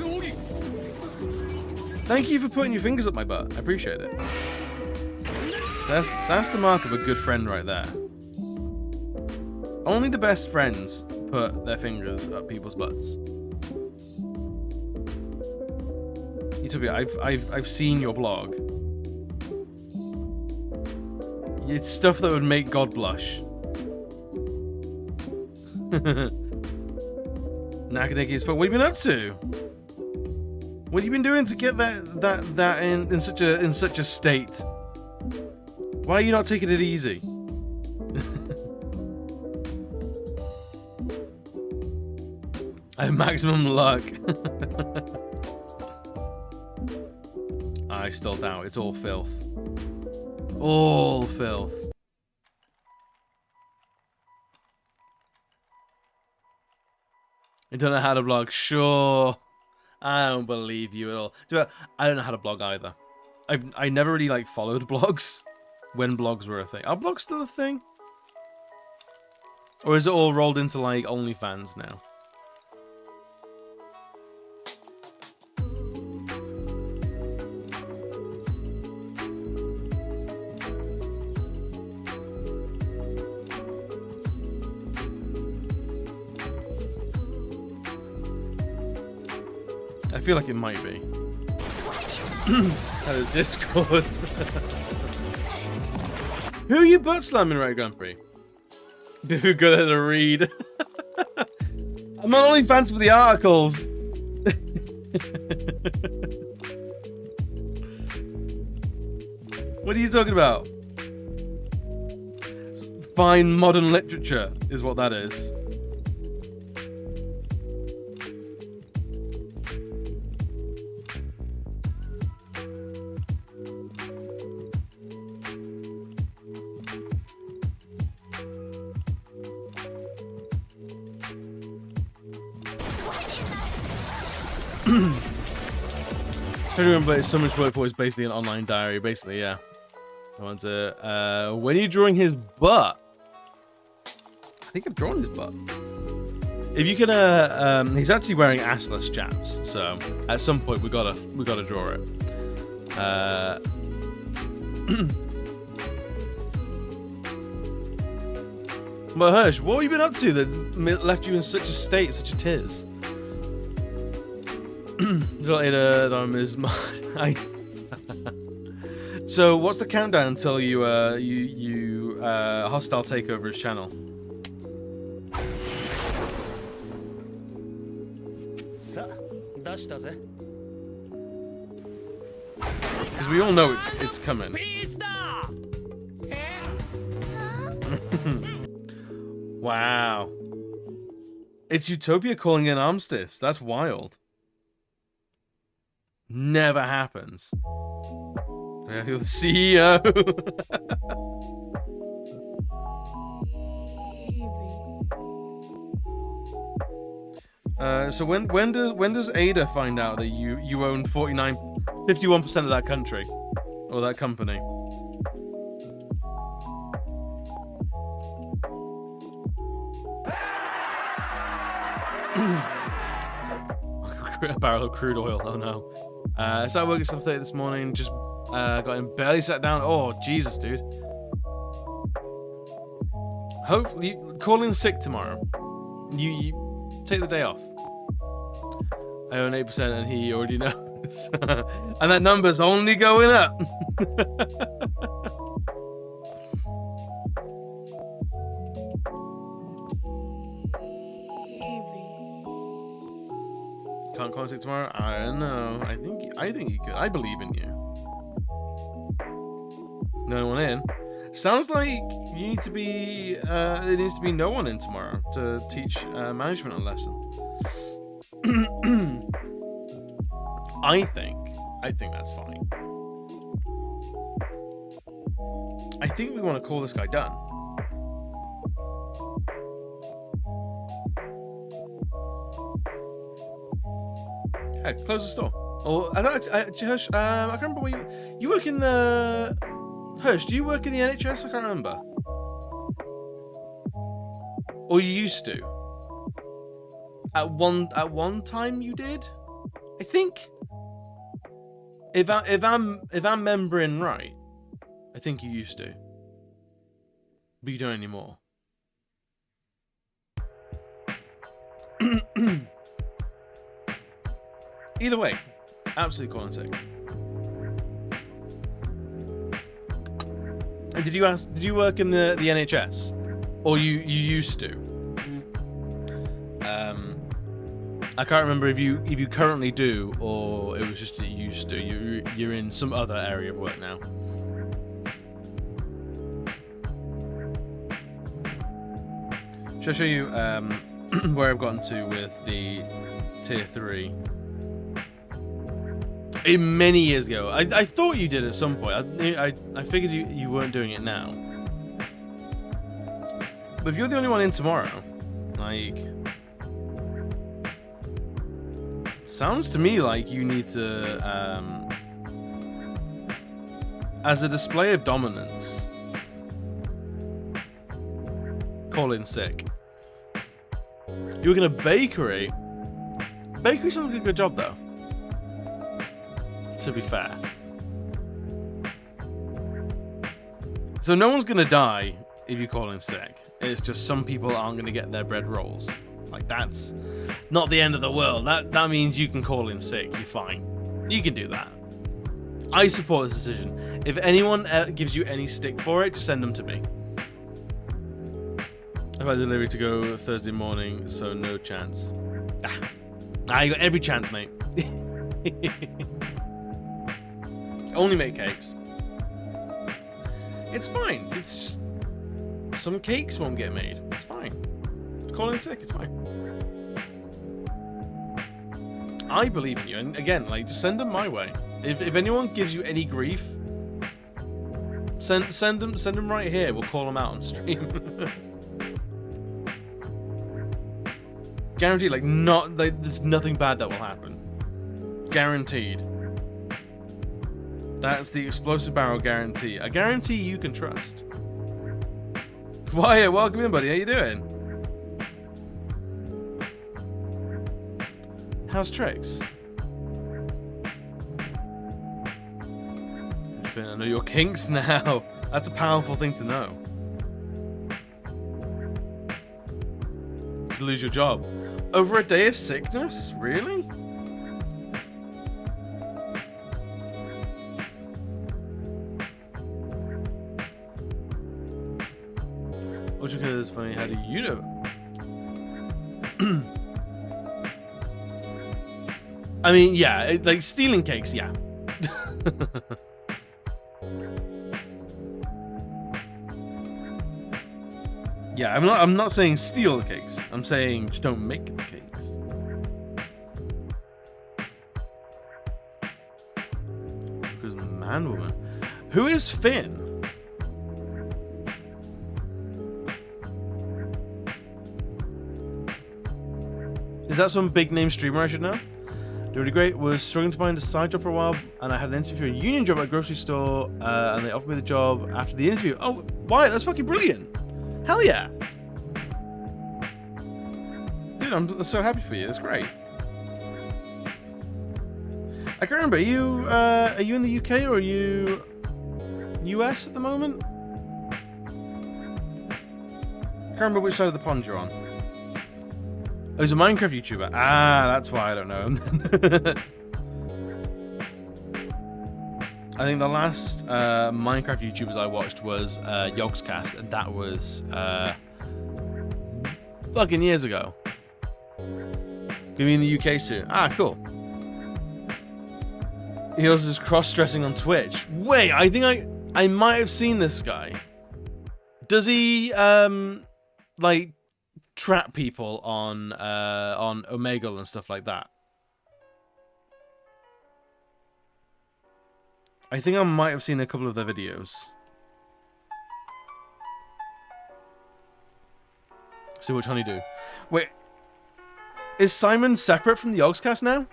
Thank you for putting your fingers up my butt. I appreciate it. That's the mark of a good friend right there. Only the best friends put their fingers up people's butts. YouTuber, I've seen your blog. It's stuff that would make God blush. Nakadeki, what have you been up to? What have you been doing to get that in such a state? Why are you not taking it easy? I have maximum luck. I still doubt it's all filth. All filth. I don't know how to blog. Sure. I don't believe you at all. I don't know how to blog either. I never really like followed blogs when blogs were a thing. Are blogs still a thing? Or is it all rolled into like OnlyFans now? I feel like it might be. That is Discord. Who are you butt slamming, right, Grand Prix? People good at the read. I'm not only fans for the articles. What are you talking about? Fine modern literature is what that is. But it's so much work for is basically an online diary, basically, yeah. I want to, when are you drawing his butt? I think I've drawn his butt. If you can, he's actually wearing assless chaps, so at some point we gotta draw it. But Hirsch, what have you been up to that left you in such a state, such a tiz? So what's the countdown until you hostile take over his channel? Because we all know it's coming. Wow. It's Utopia calling in armistice. That's wild. Never happens. You're the CEO. So when does Ada find out that you own 51% of that country or that company? A barrel of crude oil. Oh no. Started working at 7:30 this morning. Just got in, barely sat down. Oh Jesus, dude. Hopefully, call in sick tomorrow. You take the day off. I own 8%, and he already knows. And that number's only going up. Can't call in sick tomorrow. I don't know. I think you could. I believe in you. No one in. Sounds like you need to be. There needs to be no one in tomorrow to teach management a lesson. I think that's fine. I think we want to call this guy done. Yeah, close the store. Or Hirsch, I can't remember where you work in the. Hirsch, do you work in the NHS? I can't remember. Or you used to. At one time you did, I think. If I'm remembering right, I think you used to, but you don't anymore. Either way, absolutely calling sick. And did you work in the NHS, or you used to? I can't remember if you currently do, or it was just that you used to. You're in some other area of work now. Should I show you where I've gotten to with the tier 3? Many years ago. I thought you did at some point. I figured you weren't doing it now. But if you're the only one in tomorrow, like, Sounds to me like you need to, as a display of dominance, call in sick. You were gonna bakery. Bakery sounds like a good job though. To be fair. So no one's gonna die if you call in sick. It's just some people aren't gonna get their bread rolls. Like, that's not the end of the world. That means you can call in sick. You're fine. You can do that. I support this decision. If anyone gives you any stick for it, just send them to me. I've had delivery to go Thursday morning, so no chance. You got every chance, mate. Only make cakes. It's fine. It's just, some cakes won't get made. It's fine. Call in sick. It's fine. I believe in you, and again, like, just send them my way. If anyone gives you any grief, send them right here. We'll call them out on stream. Guaranteed. There's nothing bad that will happen. Guaranteed. That's the explosive barrel guarantee. A guarantee you can trust. Wyatt, welcome in, buddy. How you doing? How's tricks? I know your kinks now. That's a powerful thing to know. You could lose your job. Over a day of sickness? Really? What you consider is funny? How do you know? I mean, yeah, like stealing cakes, yeah. Yeah, I'm not saying steal the cakes. I'm saying just don't make the cakes. Because man, woman, who is Finn? Is that some big name streamer I should know? Really great. Was struggling to find a side job for a while, and I had an interview for a union job at a grocery store, and they offered me the job after the interview. Oh, why? That's fucking brilliant! Hell yeah! Dude, I'm so happy for you. That's great. I can't remember. Are you in the UK or are you US at the moment? I can't remember which side of the pond you're on. Oh, he's a Minecraft YouTuber. Ah, that's why I don't know him. I think the last Minecraft YouTubers I watched was 𝘽𝙍𝙎, and that was fucking years ago. Gonna be in the UK soon. Ah, cool. He also is cross-dressing on Twitch. Wait, I think I might have seen this guy. Does he like trap people on Omegle and stuff like that? I think I might have seen a couple of their videos. See which honeydew. Wait, is Simon separate from the 𝘽𝙍𝙎 now?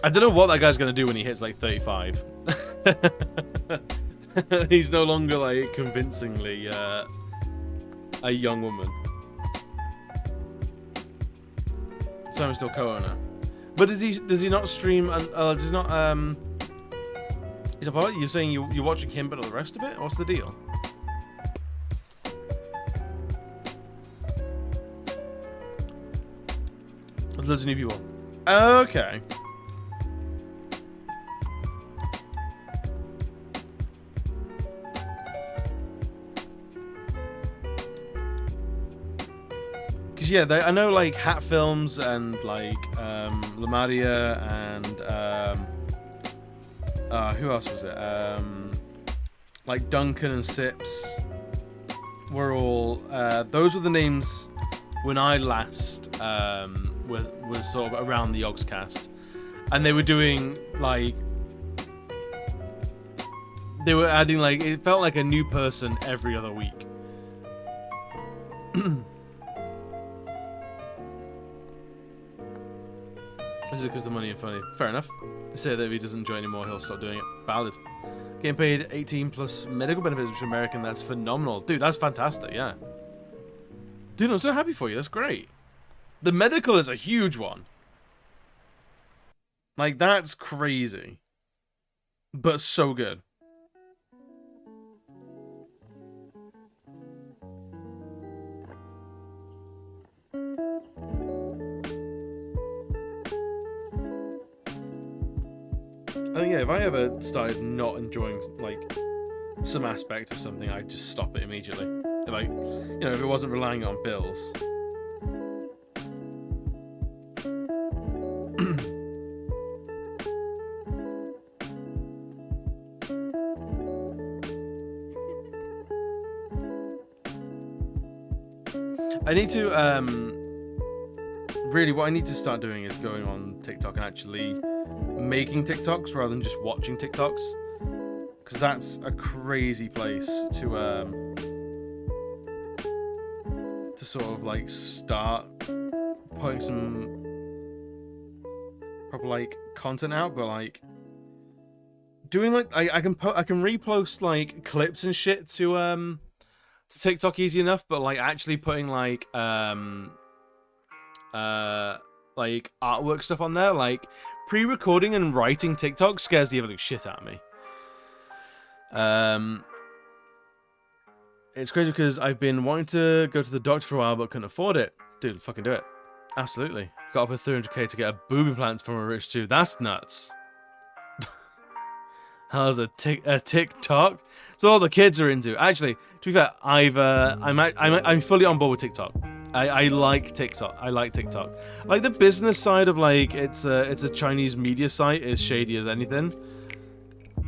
I don't know what that guy's gonna do when he hits like 35. He's no longer like convincingly a young woman. Simon's still co-owner, but does he not stream and does he not Is it you're saying you're watching him but all the rest of it? What's the deal? There's loads of new people. Okay. Yeah, I know like Hat Films and like Lamaria and who else was it? Like Duncan and Sips were all those were the names when I last was sort of around the 𝘽𝙍𝙎, and they were doing like they were adding like it felt like a new person every other week. Is it because the money and funny? Fair enough. They say that if he doesn't enjoy anymore, he'll stop doing it. Valid. Getting paid 18 plus medical benefits, which American, that's phenomenal. Dude, that's fantastic, yeah. Dude, I'm so happy for you. That's great. The medical is a huge one. Like, that's crazy. But so good. I think, yeah, if I ever started not enjoying, like, some aspect of something, I'd just stop it immediately. Like, you know, if it wasn't relying on bills. I need to, really, what I need to start doing is going on TikTok and actually making TikToks rather than just watching TikToks. Because that's a crazy place to sort of, like, start putting some proper, like, content out, but, like, doing, like, I can repost, like, clips and shit to TikTok easy enough, but, like, actually putting, like artwork stuff on there, like, pre-recording and writing TikTok scares the absolute shit out of me. It's crazy because I've been wanting to go to the doctor for a while but couldn't afford it. Dude, fucking do it. Absolutely. Got offered 300k to get a boob implant from a rich dude. That's nuts. How's a TikTok? So all the kids are into. Actually, to be fair, I'm fully on board with TikTok. I like TikTok. I like TikTok. Like, the business side of, like, it's a Chinese media site is shady as anything.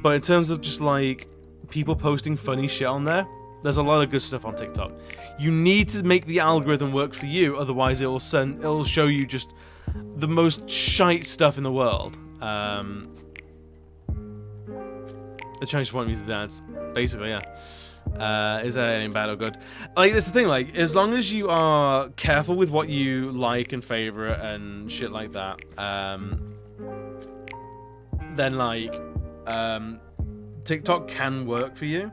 But in terms of just, like, people posting funny shit on there, there's a lot of good stuff on TikTok. You need to make the algorithm work for you, otherwise it'll show you just the most shite stuff in the world. The Chinese want me to dance, basically, yeah. Is that anything bad or good? Like, that's the thing, like, as long as you are careful with what you like and favorite and shit like that, then, like, TikTok can work for you.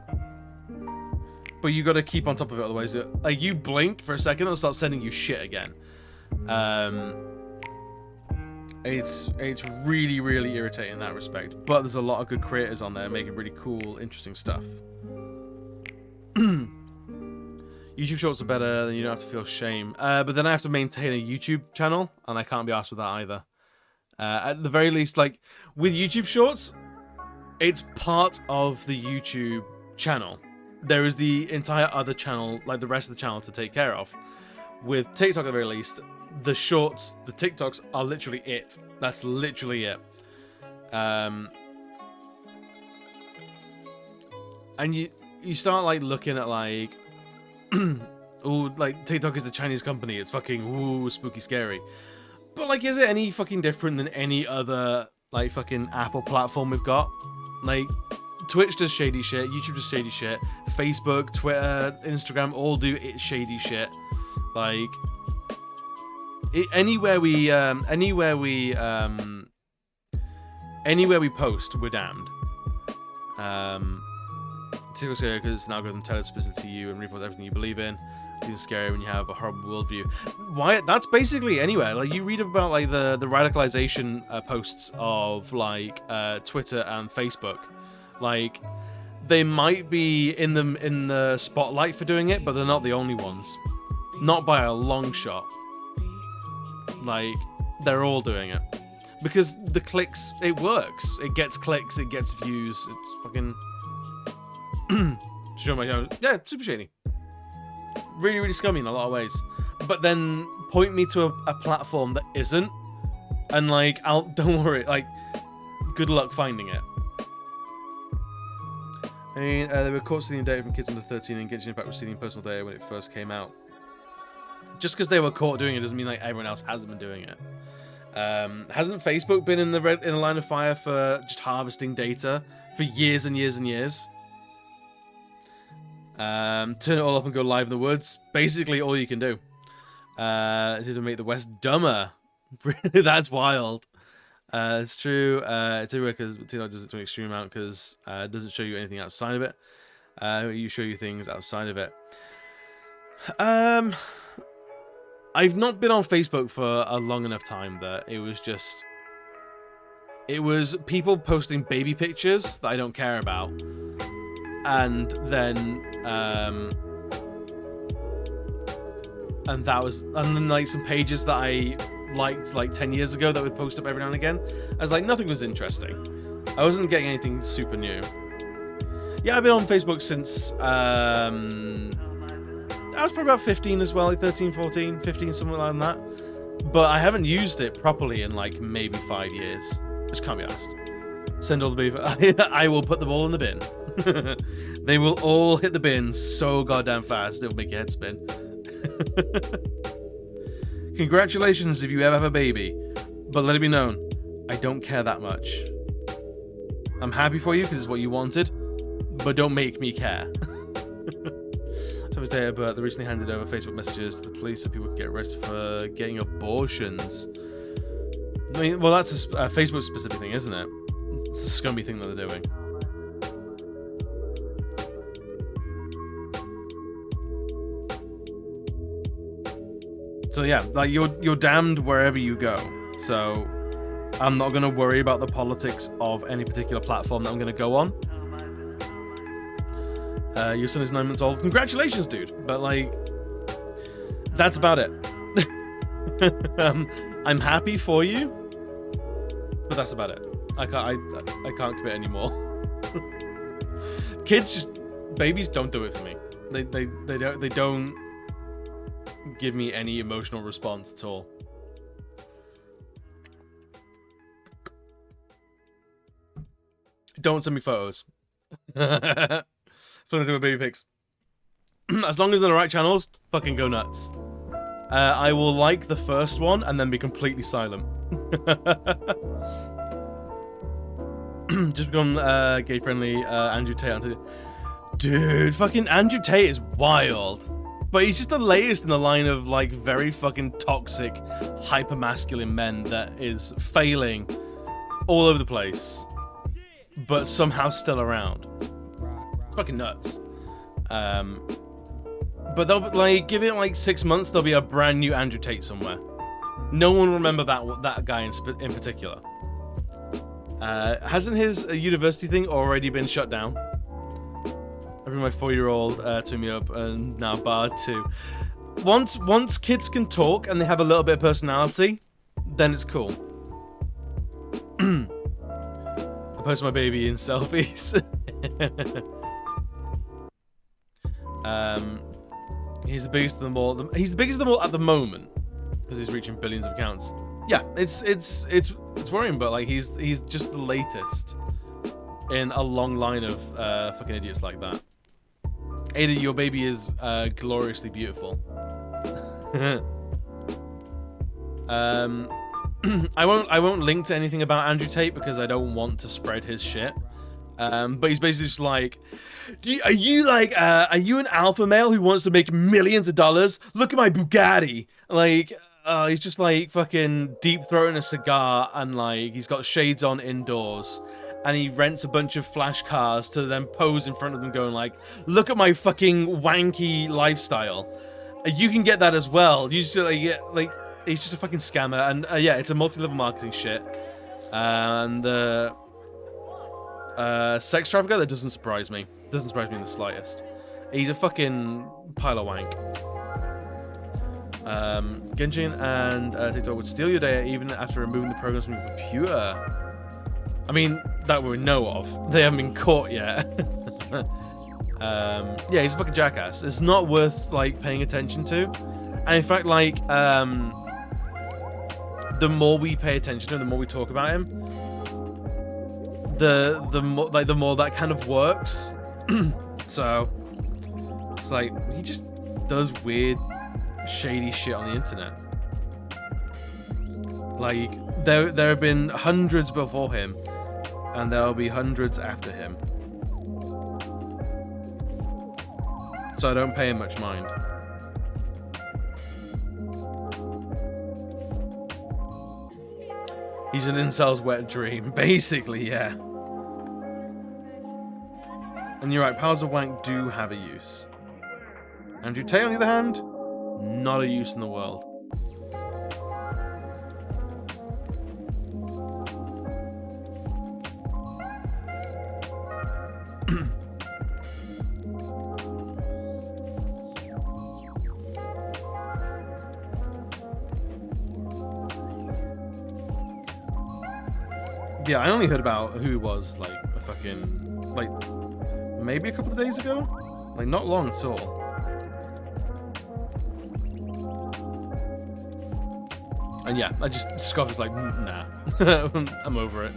But you gotta keep on top of it, otherwise, like, you blink for a second, it'll start sending you shit again. It's really, really irritating in that respect. But there's a lot of good creators on there making really cool, interesting stuff. YouTube Shorts are better, then you don't have to feel shame. But then I have to maintain a YouTube channel, and I can't be asked with that either. At the very least, like, with YouTube Shorts, it's part of the YouTube channel. There is the entire other channel, like the rest of the channel, to take care of. With TikTok, at the very least, the shorts, the TikToks are literally it. That's literally it. And you start, like, looking at, like, ooh, like, TikTok is a Chinese company. It's fucking, ooh, spooky scary. But, like, is it any fucking different than any other, like, fucking Apple platform we've got? Like, Twitch does shady shit, YouTube does shady shit, Facebook, Twitter, Instagram all do shady shit. Like, anywhere we post, we're damned. TikTok's scary because it's an algorithm tailored specifically to you and reports everything you believe in. It's scary when you have a horrible worldview. Why? That's basically anywhere. Like, you read about, like, the radicalization posts of, like, Twitter and Facebook. Like, they might be in the spotlight for doing it, but they're not the only ones. Not by a long shot. Like, they're all doing it. Because the clicks, it works. It gets clicks, it gets views. It's fucking... yeah, super shady. Really, really scummy in a lot of ways. But then point me to a platform that isn't, and, like, don't worry, like, good luck finding it. I mean, they were caught stealing data from kids under 13 and Genshin Impact was stealing personal data when it first came out. Just because they were caught doing it doesn't mean, like, everyone else hasn't been doing it. Hasn't Facebook been in the line of fire for just harvesting data for years and years and years? Turn it all up and go live in the woods. Basically, all you can do. It's to make the West dumber. That's wild. It's true. It's everywhere because TikTok does it to an extreme amount because it doesn't show you anything outside of it. You show you things outside of it. I've not been on Facebook for a long enough time that it was people posting baby pictures that I don't care about, and then like some pages that I liked like 10 years ago that would post up every now and again. I was like, nothing was interesting. I wasn't getting anything super new. Yeah, I've been on Facebook since I was probably about 15 as well, like 13, 14, 15, something like that. But I haven't used it properly in like maybe 5 years. Which can't be asked. Send all the beef. I will put them all in the bin. They will all hit the bin so goddamn fast it'll make your head spin. Congratulations if you ever have a baby. But let it be known, I don't care that much. I'm happy for you because it's what you wanted. But don't make me care. But they recently handed over Facebook messages to the police so people could get arrested for getting abortions. I mean, well, that's a Facebook specific thing, isn't it? It's a scummy thing that they're doing. So yeah, like you're damned wherever you go. So I'm not gonna worry about the politics of any particular platform that I'm gonna go on. Your son is 9 months old. Congratulations, dude. But like, that's about it. I'm happy for you, but that's about it. I can't commit anymore. Babies don't do it for me. They don't give me any emotional response at all. Don't send me photos. Fun to do with baby pics. As long as they're the right channels, fucking go nuts. I will like the first one and then be completely silent. Just become gay friendly. Andrew Tate. Dude, fucking Andrew Tate is wild. But he's just the latest in the line of like very fucking toxic, hyper masculine men that is failing all over the place, but somehow still around. It's fucking nuts. But they'll like give it like 6 months. There'll be a brand new Andrew Tate somewhere. No one will remember that guy in particular. Hasn't his university thing already been shut down? I bring my 4-year-old to me up and now barred too. Once kids can talk and they have a little bit of personality, then it's cool. I post my baby in selfies. He's the biggest of them all. He's the biggest of them all at the moment because he's reaching billions of accounts. Yeah, it's worrying, but like he's just the latest in a long line of fucking idiots like that. Ada, your baby is gloriously beautiful. I won't link to anything about Andrew Tate because I don't want to spread his shit. But he's basically just like, are you an alpha male who wants to make millions of dollars? Look at my Bugatti. Like, he's just like fucking deep throating a cigar and like he's got shades on indoors. And he rents a bunch of flash cars to then pose in front of them going like, look at my fucking wanky lifestyle. You can get that as well. You just like he's just a fucking scammer. And yeah, it's a multi-level marketing shit. And sex trafficker, that doesn't surprise me. Doesn't surprise me in the slightest. He's a fucking pile of wank. Genshin and TikTok would steal your data even after removing the programs from your computer. I mean, that we know of. They haven't been caught yet. Yeah, he's a fucking jackass. It's not worth like paying attention to. And in fact, like, the more we pay attention to him, the more we talk about him, the more that kind of works. So it's like he just does weird, shady shit on the internet. Like there have been hundreds before him, and there'll be hundreds after him. So I don't pay him much mind. He's an incel's wet dream. Basically, yeah. And you're right, powers of wank do have a use. Andrew Tate, on the other hand, not a use in the world. Yeah, I only heard about who he was, like, a fucking, like, maybe a couple of days ago? Like, not long at all. And yeah, I just scoffed, was like, nah. I'm over it.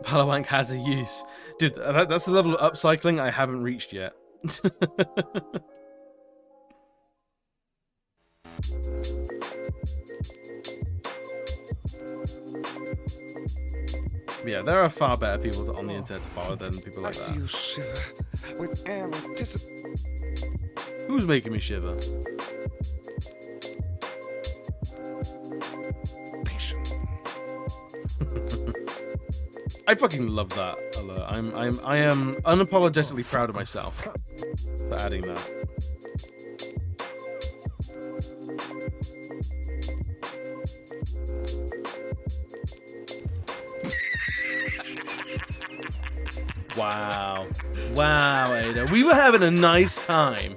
Palawank has a use. Dude, that's the level of upcycling I haven't reached yet. Yeah, there are far better people on the internet to follow than people like that. I see you shiver with anticipation. Who's making me shiver? I fucking love that alert. I am unapologetically proud of myself for adding that. Wow. Wow, Ada. We were having a nice time.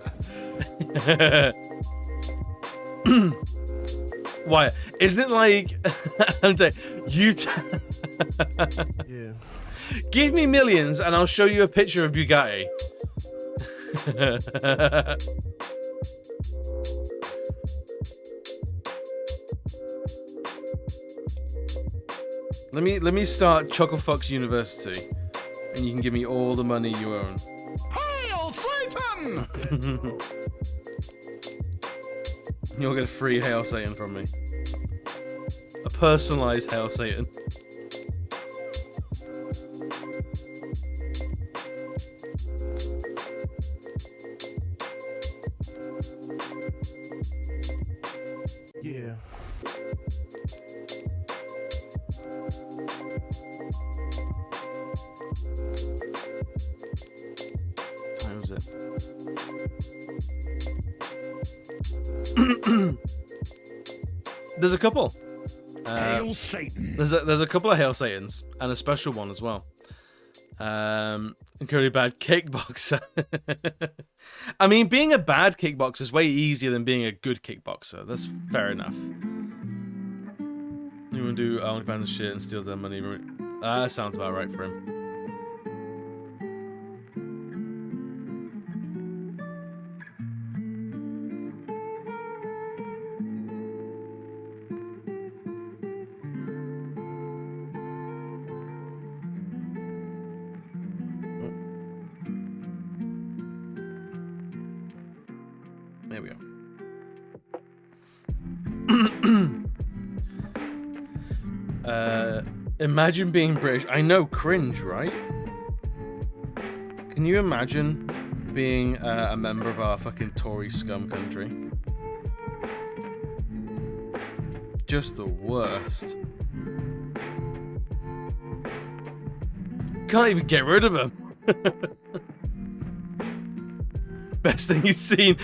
Why? Isn't it like... I'm saying, Yeah. Give me millions and I'll show you a picture of Bugatti. Let me start Chucklefucks University, and you can give me all the money you own. Hail Satan! You'll get a free Hail Satan from me. A personalized Hail Satan. Yeah. What time was it? There's a couple. Hail Satan! There's a couple of Hail Satans and a special one as well. Incredibly bad kickboxer. I mean, being a bad kickboxer is way easier than being a good kickboxer. That's fair enough. You want to do OnlyFans and shit and steals their money? That sounds about right for him. There we go. Imagine being British. I know, cringe, right? Can you imagine being a member of our fucking Tory scum country? Just the worst. Can't even get rid of him. Best thing he's seen.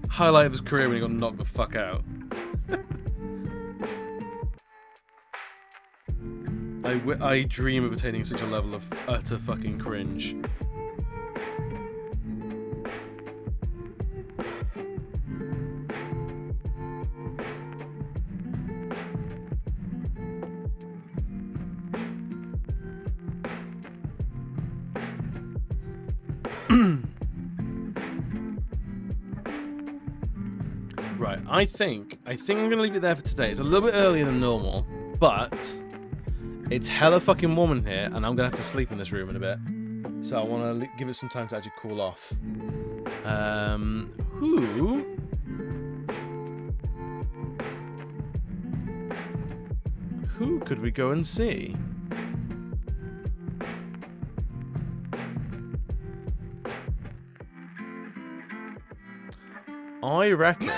Highlight of his career when he got knocked the fuck out. I dream of attaining such a level of utter fucking cringe. Right, I think I'm gonna leave it there for today. It's a little bit earlier than normal, but it's hella fucking warm in here, and I'm gonna have to sleep in this room in a bit. So I want to give it some time to actually cool off. Who could we go and see? I reckon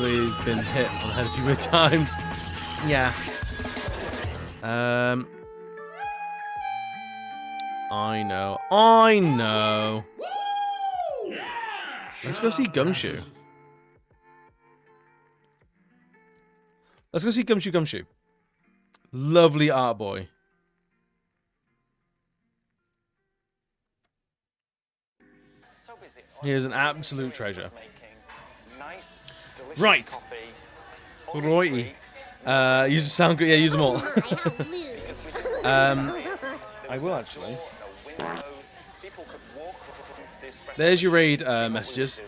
we've been hit on the head a few more times. Yeah. I know. Let's go see 𝘽𝙍𝙐𝙎. Let's go see 𝘽𝙍𝙐𝙎. Lovely art boy. He is an absolute treasure. Right. Roy. Use the sound good. Yeah, use them all. I will actually. There's your raid messages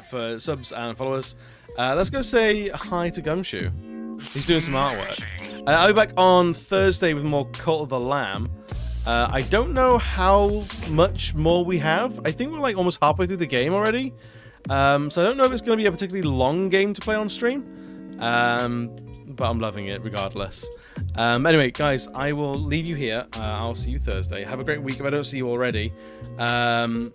for subs and followers. Let's go say hi to 𝘽𝙍𝙐𝙎. He's doing some artwork. I'll be back on Thursday with more Cult of the Lamb. I don't know how much more we have. I think we're like almost halfway through the game already. So I don't know if it's going to be a particularly long game to play on stream. But I'm loving it regardless. Anyway, guys, I will leave you here. I'll see you Thursday. Have a great week if I don't see you already. Bye.